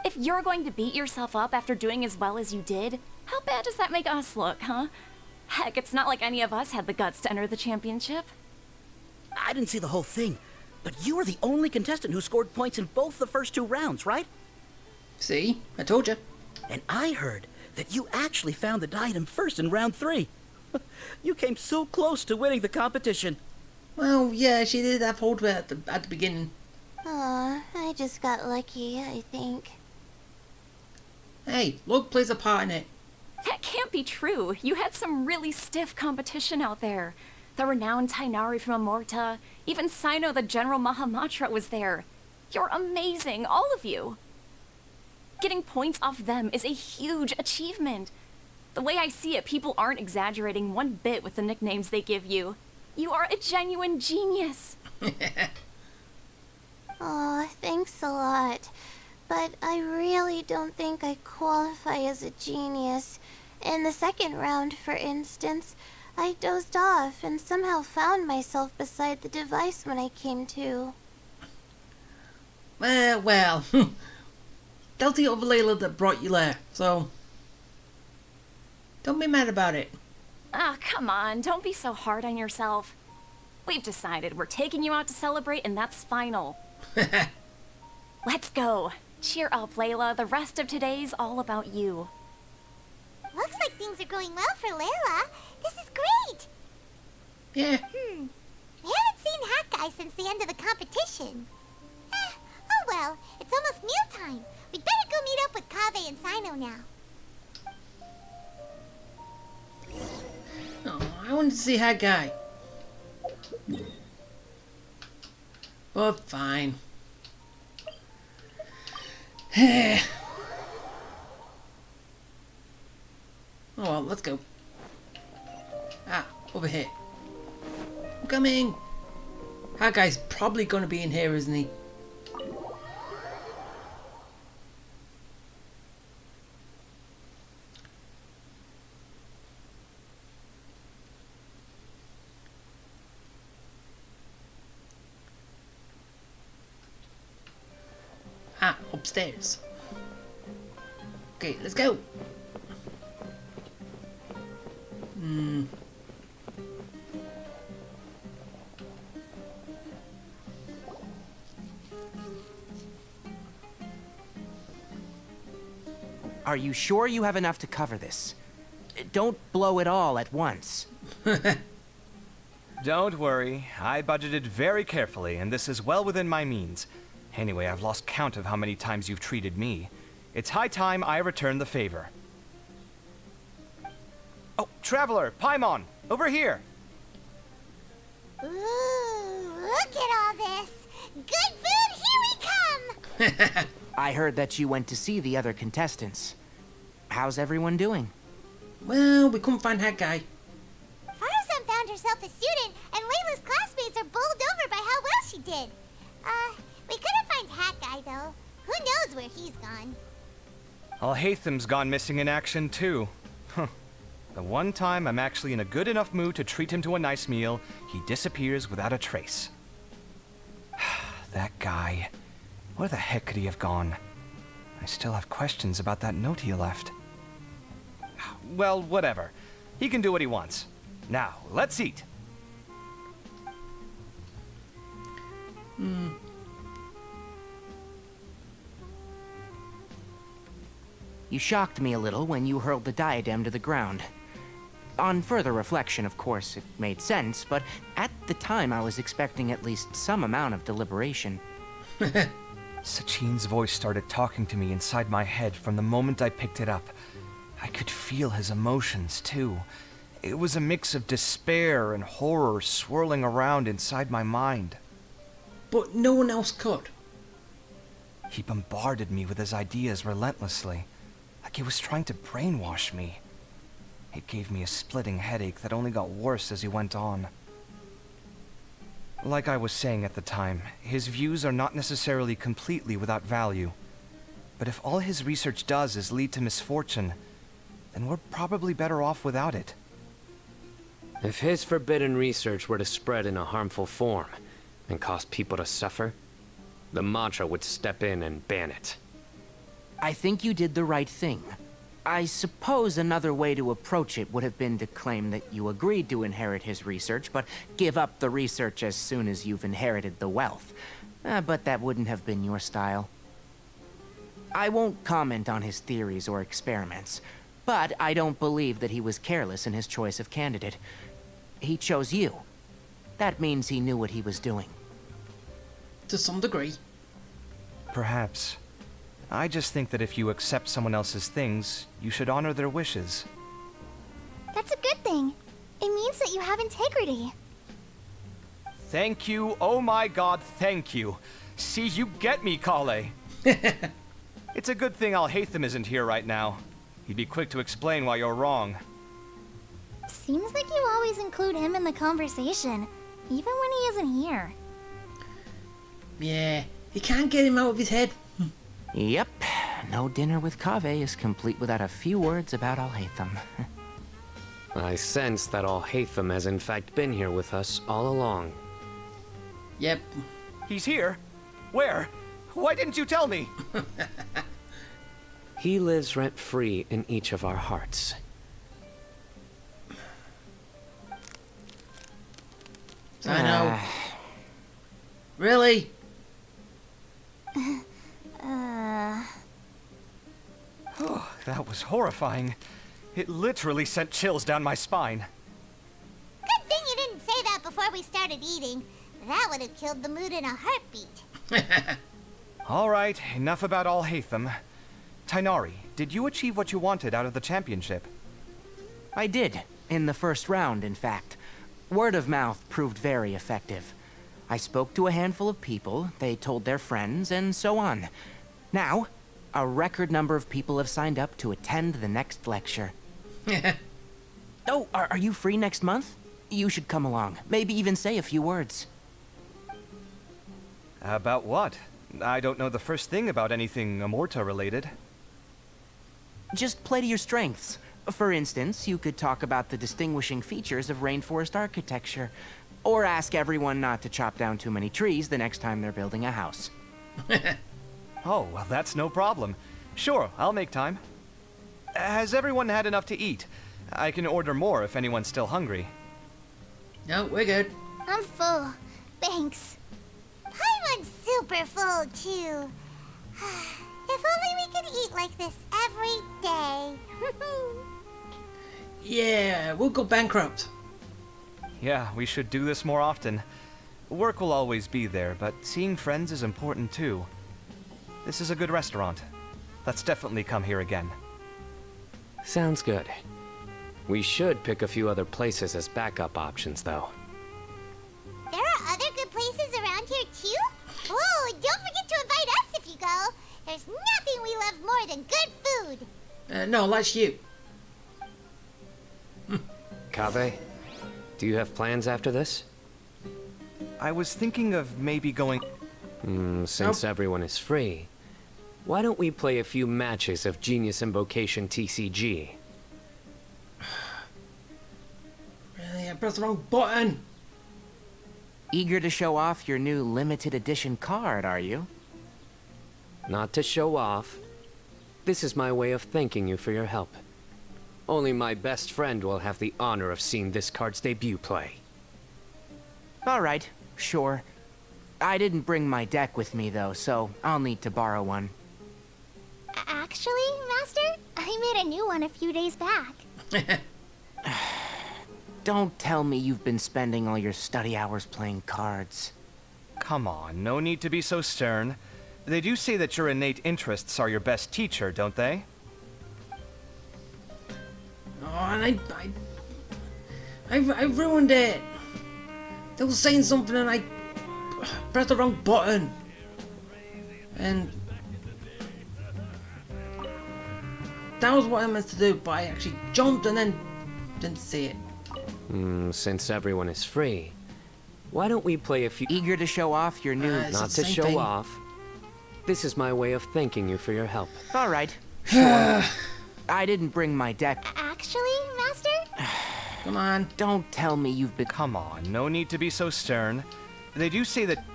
If you're going to beat yourself up after doing as well as you did, how bad does that make us look, huh? Heck, it's not like any of us had the guts to enter the championship. I didn't see the whole thing, but you were the only contestant who scored points in both the first 2 rounds, right? See? I told you. And I heard that you actually found the diadem first in round 3. You came so close to winning the competition. Well, yeah, she did have hold of it at the beginning. Aw, I just got lucky, I think. Hey, luck plays a part in it. That can't be true. You had some really stiff competition out there. The renowned Tainari from Amorta, even Sino the General Mahamatra was there. You're amazing, all of you. Getting points off them is a huge achievement. The way I see it, people aren't exaggerating one bit with the nicknames they give you. You are a genuine genius. Aw, thanks a lot. But I really don't think I qualify as a genius. In the second round, for instance, I dozed off and somehow found myself beside the device when I came to. Well, that's the other Layla that brought you there, so don't be mad about it. Ah, come on, don't be so hard on yourself. We've decided we're taking you out to celebrate, and that's final. Let's go. Cheer up, Layla. The rest of today's all about you. Looks like things are going well for Layla. This is great. Yeah. We haven't seen Hat Guy since the end of the competition. Oh well, it's almost mealtime. We'd better go meet up with Kaveh and Sino now. Oh, I wanted to see Hat Guy. But fine. Oh well, let's go. Ah, over here. I'm coming. That guy's probably gonna be in here, isn't he? Ah, upstairs. Okay, let's go. Are you sure you have enough to cover this? Don't blow it all at once. Don't worry, I budgeted very carefully, and this is well within my means. Anyway, I've lost count of how many times you've treated me. It's high time I return the favor. Oh, Traveler, Paimon, over here! Ooh, look at all this! Good food, here we come! I heard that you went to see the other contestants. How's everyone doing? Well, we couldn't find that guy. Farazan found herself a student, and Layla's classmates are bowled over by how well she did. We couldn't find Hat Guy, though. Who knows where he's gone? Al-Haytham's gone missing in action, too. The one time I'm actually in a good enough mood to treat him to a nice meal, he disappears without a trace. That guy. Where the heck could he have gone? I still have questions about that note he left. Well, whatever. He can do what he wants. Now, let's eat. You shocked me a little when you hurled the diadem to the ground. On further reflection, of course, it made sense, but at the time I was expecting at least some amount of deliberation. Sachin's voice started talking to me inside my head from the moment I picked it up. I could feel his emotions, too. It was a mix of despair and horror swirling around inside my mind. But no one else could. He bombarded me with his ideas relentlessly, like he was trying to brainwash me. It gave me a splitting headache that only got worse as he went on. Like I was saying at the time, his views are not necessarily completely without value. But if all his research does is lead to misfortune, then we're probably better off without it. If his forbidden research were to spread in a harmful form and cause people to suffer, the Matra would step in and ban it. I think you did the right thing. I suppose another way to approach it would have been to claim that you agreed to inherit his research, but give up the research as soon as you've inherited the wealth. But that wouldn't have been your style. I won't comment on his theories or experiments, but I don't believe that he was careless in his choice of candidate. He chose you. That means he knew what he was doing. To some degree. Perhaps. I just think that if you accept someone else's things, you should honor their wishes. That's a good thing. It means that you have integrity. Thank you, oh my god, thank you. See, you get me, Kale. It's a good thing Alhaitham isn't here right now. He'd be quick to explain why you're wrong. Seems like you always include him in the conversation, even when he isn't here. Yeah, he can't get him out of his head. Yep, no dinner with Kaveh is complete without a few words about Alhaitham. I sense that Alhaitham has in fact been here with us all along. Yep. He's here? Where? Why didn't you tell me? He lives rent-free in each of our hearts. I know. Really? Oh, that was horrifying. It literally sent chills down my spine. Good thing you didn't say that before we started eating. That would have killed the mood in a heartbeat. All right, enough about Alhaitham. Tainari, did you achieve what you wanted out of the championship? I did, in the first round, in fact. Word of mouth proved very effective. I spoke to a handful of people, they told their friends, and so on. Now, a record number of people have signed up to attend the next lecture. Oh, are you free next month? You should come along. Maybe even say a few words. About what? I don't know the first thing about anything Amorta related. Just play to your strengths. For instance, you could talk about the distinguishing features of rainforest architecture, or ask everyone not to chop down too many trees the next time they're building a house. Oh, well, that's no problem. Sure, I'll make time. Has everyone had enough to eat? I can order more if anyone's still hungry. No, we're good. I'm full. Thanks. Paimon's super full, too. If only we could eat like this every day. Yeah, we'll go bankrupt. Yeah, we should do this more often. Work will always be there, but seeing friends is important too. This is a good restaurant. Let's definitely come here again. Sounds good. We should pick a few other places as backup options, though. There are other good places around here, too? Oh, and don't forget to invite us if you go. There's nothing we love more than good food. No, that's you. Kaveh, do you have plans after this? I was thinking of maybe going... Since everyone is free, why don't we play a few matches of Genius Invocation TCG? Really, I pressed the wrong button. Eager to show off your new limited edition card, are you? Not to show off. This is my way of thanking you for your help. Only my best friend will have the honor of seeing this card's debut play. All right, sure. I didn't bring my deck with me, though, so I'll need to borrow one. Actually, Master, I made a new one a few days back. Don't tell me you've been spending all your study hours playing cards. Come on, no need to be so stern. They do say that your innate interests are your best teacher, don't they? Oh, and I ruined it. They were saying something and I pressed the wrong button. And that was what I meant to do, but I actually jumped and then didn't see it. Since everyone is free, why don't we play a few... Eager to show off your new... Not to show off. This is my way of thanking you for your help. All right, sure. I didn't bring my deck. Actually, Master? Come on. Don't tell me you've been... Come on, no need to be so stern. They do say that...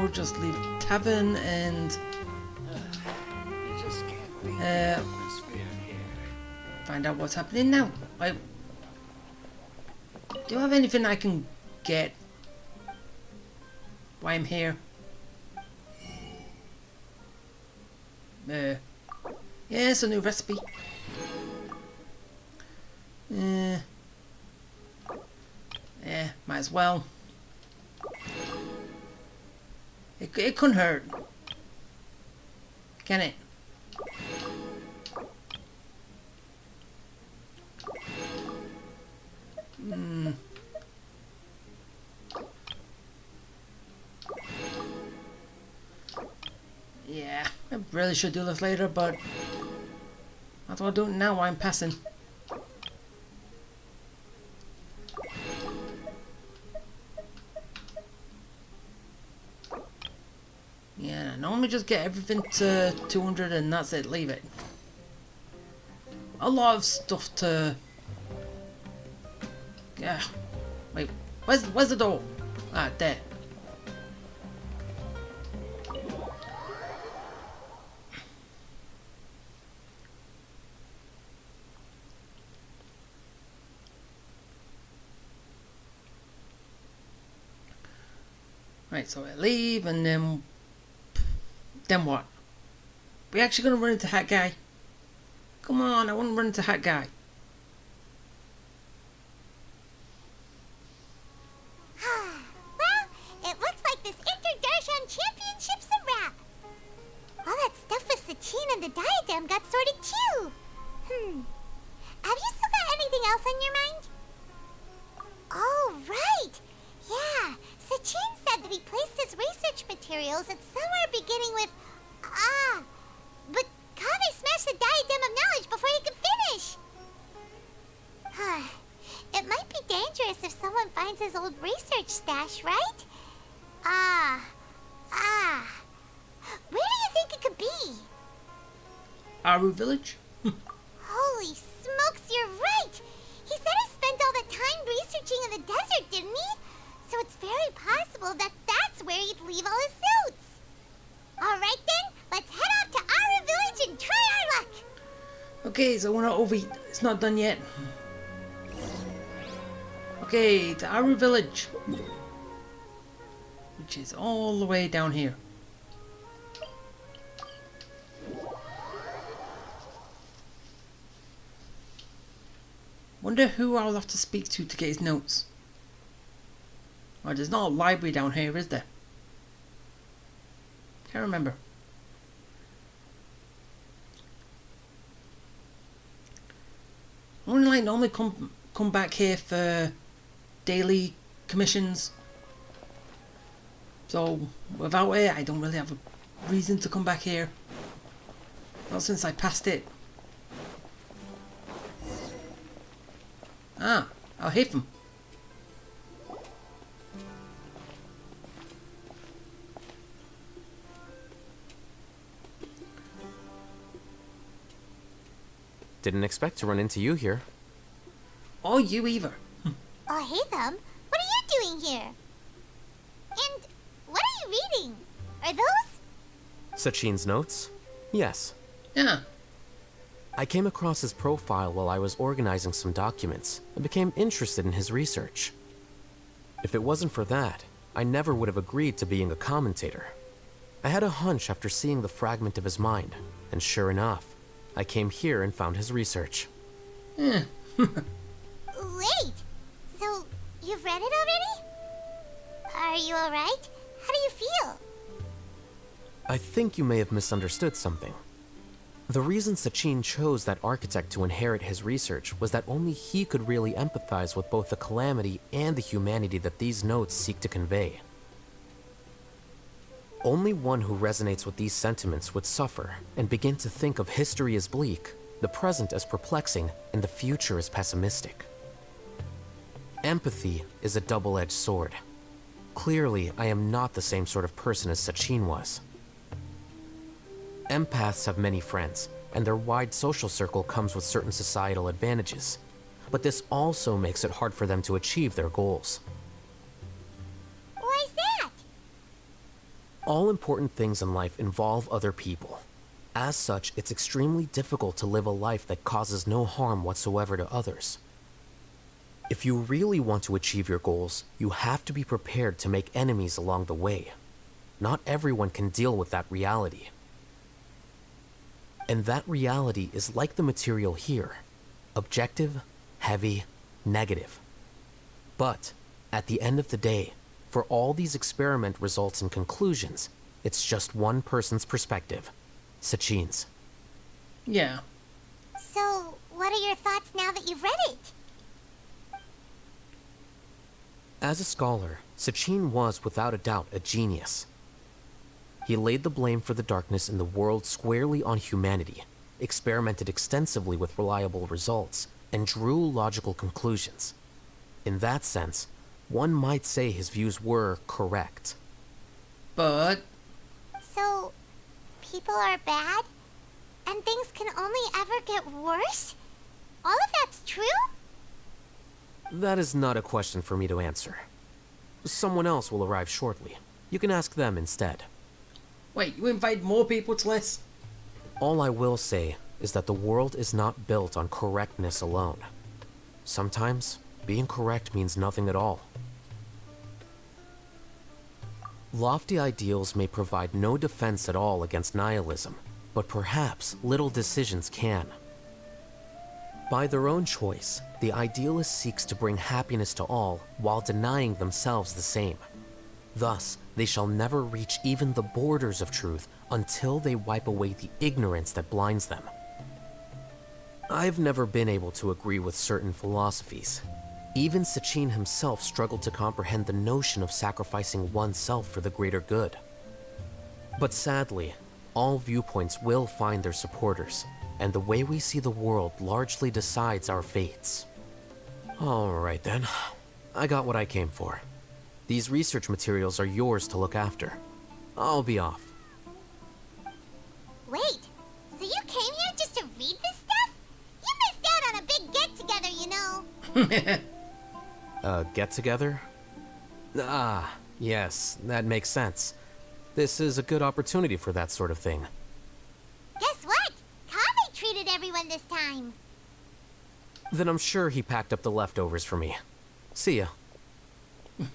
now just leave tavern and find out what's happening now. Do you have anything I can get while I'm here? Yeah, it's a new recipe. Yeah, might as well. It couldn't hurt, can it? Yeah, I really should do this later, but that's what I'm doing now while I'm passing. Yeah, I normally just get everything to 200 and that's it, leave it. A lot of stuff to... Yeah. Wait, where's the door? Ah, there. Right, so I leave and then what? We actually gonna run into Hat Guy? Come on, I want to run into Hat Guy. Well, it looks like this Inter-Darshan Championship's a wrap. All that stuff with Sachin and the diadem got sorted too. Have you still got anything else on your mind? Oh, right. Yeah, Sachin said that he placed his research materials at somewhere beginning with... but Kaveh smashed the diadem of knowledge before he could finish. It might be dangerous if someone finds his old research stash, right? Where do you think it could be? Aru Village? Holy smokes, you're right! He said he spent all the time researching in the desert, didn't he? So it's very possible that that's where he'd leave all his suits. Alright then, let's head off to Aru Village and try our luck! Okay, so we're not over... It's not done yet. Okay, to Aru Village. Which is all the way down here. Wonder who I'll have to speak to get his notes. Oh, there's not a library down here, is there? Can't remember. I only like normally come back here for daily commissions. So without it, I don't really have a reason to come back here. Not since I passed it. Ah, I'll hit them. Didn't expect to run into you here. Or you either. Oh, hey them. What are you doing here? And what are you reading? Are those? Sachin's notes? Yes. Yeah. I came across his profile while I was organizing some documents and became interested in his research. If it wasn't for that, I never would have agreed to being a commentator. I had a hunch after seeing the fragment of his mind, and sure enough, I came here and found his research. Yeah. Wait, so you've read it already? Are you alright? How do you feel? I think you may have misunderstood something. The reason Sachin chose that architect to inherit his research was that only he could really empathize with both the calamity and the humanity that these notes seek to convey. Only one who resonates with these sentiments would suffer and begin to think of history as bleak, the present as perplexing, and the future as pessimistic. Empathy is a double-edged sword. Clearly, I am not the same sort of person as Sachin was. Empaths have many friends, and their wide social circle comes with certain societal advantages. But this also makes it hard for them to achieve their goals. Why's that? All important things in life involve other people. As such, it's extremely difficult to live a life that causes no harm whatsoever to others. If you really want to achieve your goals, you have to be prepared to make enemies along the way. Not everyone can deal with that reality. And that reality is like the material here. Objective, heavy, negative. But, at the end of the day, for all these experiment results and conclusions, it's just one person's perspective. Sachin's. Yeah. So, what are your thoughts now that you've read it? As a scholar, Sachin was without a doubt a genius. He laid the blame for the darkness in the world squarely on humanity, experimented extensively with reliable results, and drew logical conclusions. In that sense, one might say his views were correct. But... So, people are bad? And things can only ever get worse? All of that's true? That is not a question for me to answer. Someone else will arrive shortly. You can ask them instead. Wait, you invite more people to this? All I will say is that the world is not built on correctness alone. Sometimes, being correct means nothing at all. Lofty ideals may provide no defense at all against nihilism, but perhaps little decisions can. By their own choice, the idealist seeks to bring happiness to all while denying themselves the same. Thus, they shall never reach even the borders of truth until they wipe away the ignorance that blinds them. I've never been able to agree with certain philosophies. Even Sachin himself struggled to comprehend the notion of sacrificing oneself for the greater good. But sadly, all viewpoints will find their supporters, and the way we see the world largely decides our fates. Alright then, I got what I came for. These research materials are yours to look after. I'll be off. Wait, so you came here just to read this stuff? You missed out on a big get-together, you know. Get-together? Ah, yes, that makes sense. This is a good opportunity for that sort of thing. Guess what? Kaveh treated everyone this time. Then I'm sure he packed up the leftovers for me. See ya. And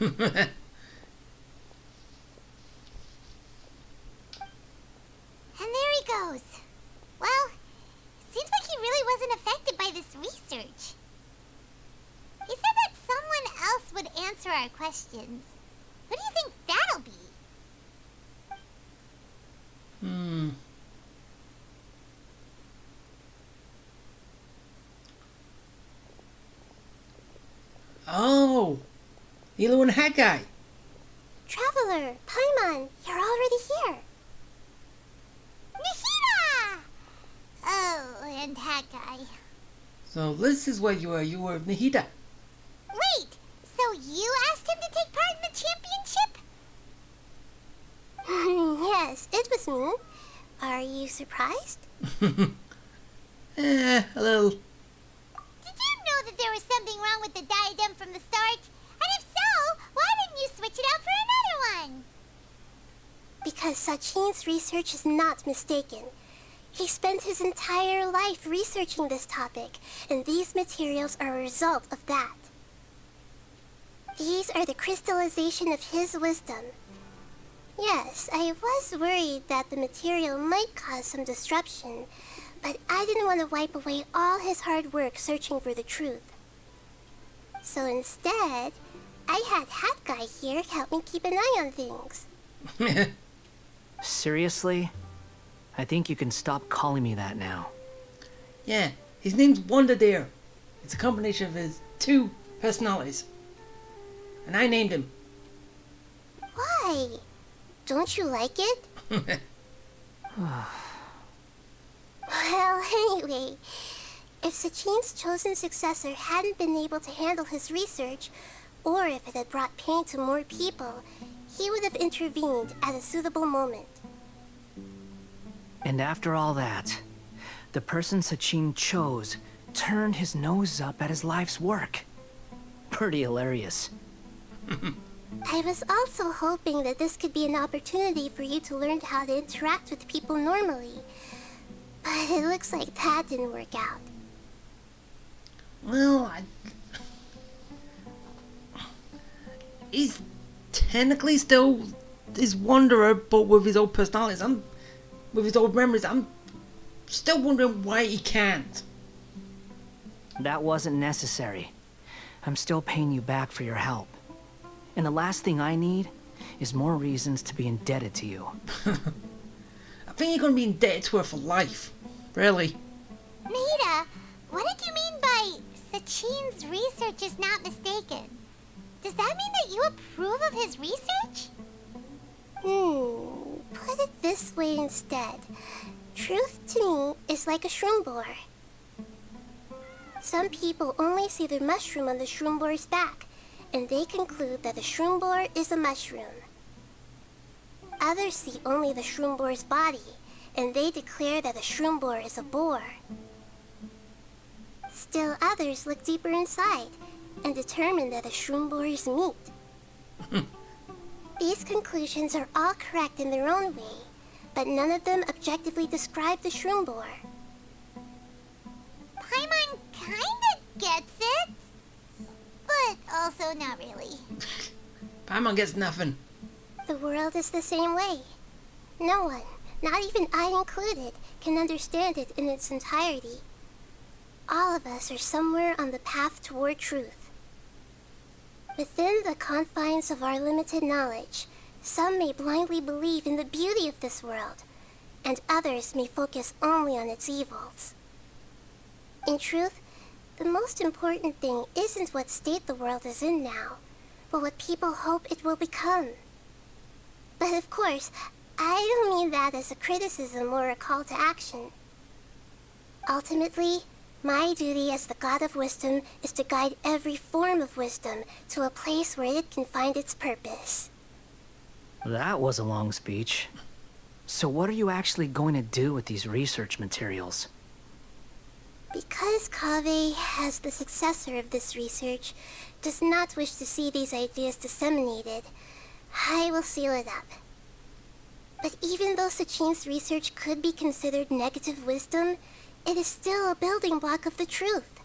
there he goes. Well, seems like he really wasn't affected by this research. He said that someone else would answer our questions. Who do you think that'll be? Oh! Elo and Haggai! Traveler, Paimon, you're already here. Nahida! Oh, and Haggai. So this is where you were with Nahida. Wait, so you asked him to take part in the championship? Yes, it was me. Are you surprised? A little. Did you know that there was something wrong with the diadem from the start? And if so, why didn't you switch it out for another one? Because Sachin's research is not mistaken. He spent his entire life researching this topic, and these materials are a result of that. These are the crystallization of his wisdom. Yes, I was worried that the material might cause some disruption, but I didn't want to wipe away all his hard work searching for the truth. So instead, I had Hat Guy here help me keep an eye on things. Seriously? I think you can stop calling me that now. Yeah, his name's Wonder Deer. It's a combination of his two personalities. And I named him. Why? Don't you like it? Well, anyway, if Sachin's chosen successor hadn't been able to handle his research, or if it had brought pain to more people, he would have intervened at a suitable moment. And after all that, the person Sachin chose turned his nose up at his life's work. Pretty hilarious. I was also hoping that this could be an opportunity for you to learn how to interact with people normally. But it looks like that didn't work out. Well, he's technically still his wanderer, but with his old personalities. With his old memories. I'm still wondering why he can't. That wasn't necessary. I'm still paying you back for your help. And the last thing I need is more reasons to be indebted to you. I think you're going to be indebted to her for life. Really. Nita, what did you mean by Sachin's research is not mistaken? Does that mean that you approve of his research? Put it this way instead. Truth to me is like a shroom boar. Some people only see the mushroom on the shroom boar's back, and they conclude that the shroom boar is a mushroom. Others see only the shroom boar's body, and they declare that the shroom boar is a boar. Still others look deeper inside, and determine that the shroom boar is meat. These conclusions are all correct in their own way, but none of them objectively describe the shroom boar. Paimon kinda gets it, but also not really. Paimon gets nothing. The world is the same way. No one, not even I included, can understand it in its entirety. All of us are somewhere on the path toward truth. Within the confines of our limited knowledge, some may blindly believe in the beauty of this world, and others may focus only on its evils. In truth, the most important thing isn't what state the world is in now, but what people hope it will become. But of course, I don't mean that as a criticism or a call to action. Ultimately, my duty as the God of Wisdom is to guide every form of wisdom to a place where it can find its purpose. That was a long speech. So what are you actually going to do with these research materials? Because Kaveh, as the successor of this research, does not wish to see these ideas disseminated, I will seal it up. But even though Sachin's research could be considered negative wisdom, it is still a building block of the truth.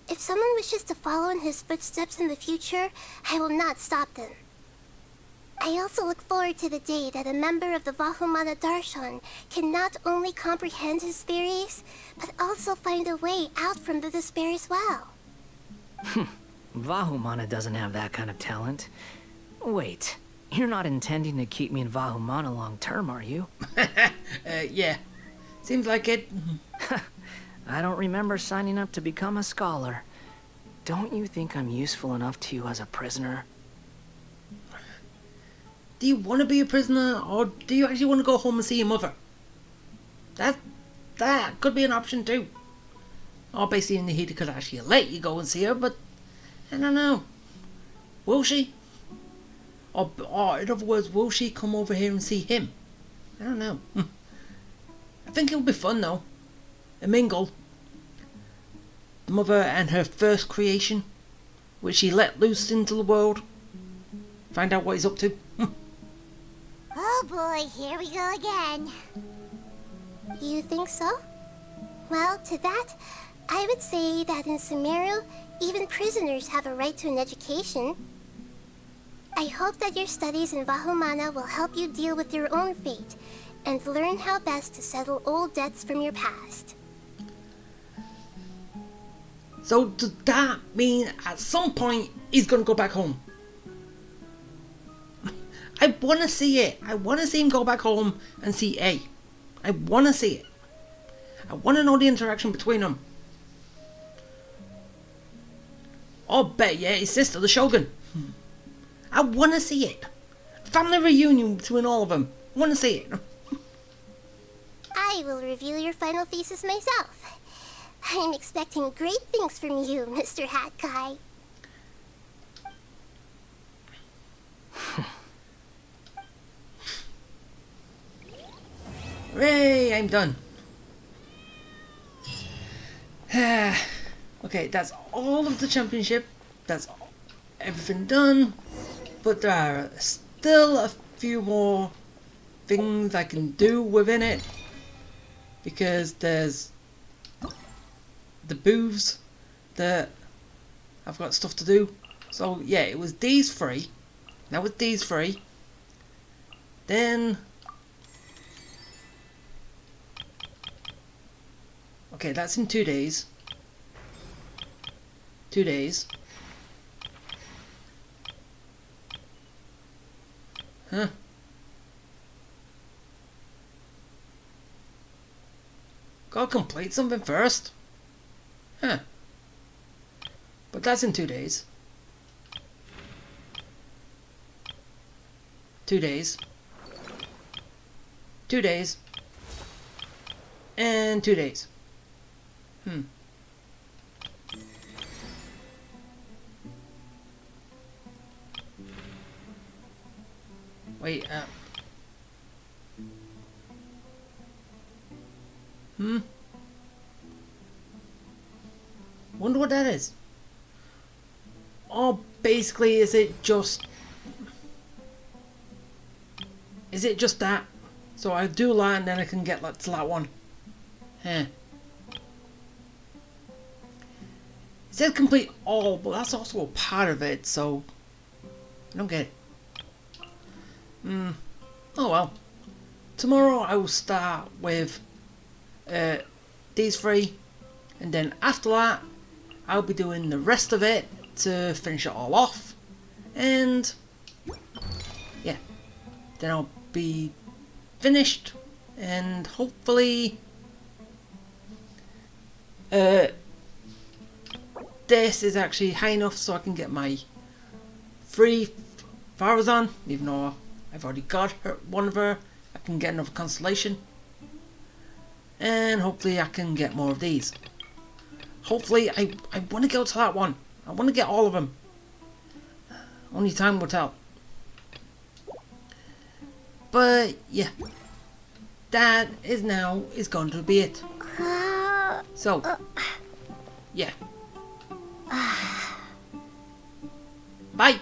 If someone wishes to follow in his footsteps in the future, I will not stop them. I also look forward to the day that a member of the Vahumana Darshan can not only comprehend his theories, but also find a way out from the despair as well. Vahumana doesn't have that kind of talent. Wait, you're not intending to keep me in Vahumana long term, are you? Yeah. Seems like it. I don't remember signing up to become a scholar. Don't you think I'm useful enough to you as a prisoner? Do you want to be a prisoner, or do you actually want to go home and see your mother? That could be an option too. Or basically in the heat, could actually let you go and see her, but I don't know. Will she? Or in other words, will she come over here and see him? I don't know. I think it'll be fun though. A mingle. The mother and her first creation, which she let loose into the world. Find out what he's up to. Oh boy, here we go again. You think so? Well, to that, I would say that in Sumeru, even prisoners have a right to an education. I hope that your studies in Vahumana will help you deal with your own fate, and learn how best to settle old debts from your past. So does that mean at some point he's gonna go back home? I wanna see it. I wanna see him go back home and see A. I wanna see it. I wanna know the interaction between them. Or better yet, his sister, the Shogun. I wanna see it. Family reunion between all of them. I wanna see it. I will review your final thesis myself. I'm expecting great things from you, Mr. Hat Guy. Hooray, I'm done. Okay, that's all of the championship. That's everything done. but there are still a few more things I can do within it, because there's the booths that I've got stuff to do. So yeah, it was these three. That was these three. Then okay, that's in 2 days. 2 days. Huh. Gotta complete something first. Huh. But that's in 2 days. 2 days. 2 days. And 2 days. Wait, wonder what that is. Oh, basically, is it just that? So I do that and then I can get to that one. Huh. It says complete all, but that's also a part of it, so I don't get it. Oh well. Tomorrow I will start with these three, and then after that I'll be doing the rest of it to finish it all off, and yeah, then I'll be finished, and hopefully this is actually high enough so I can get my 3 Farazan, even though I've already got one of her. I can get another constellation, and hopefully I can get more of these. Hopefully I want to go to that one. I want to get all of them. Only time will tell. But yeah, that is going to be it. So yeah, bye.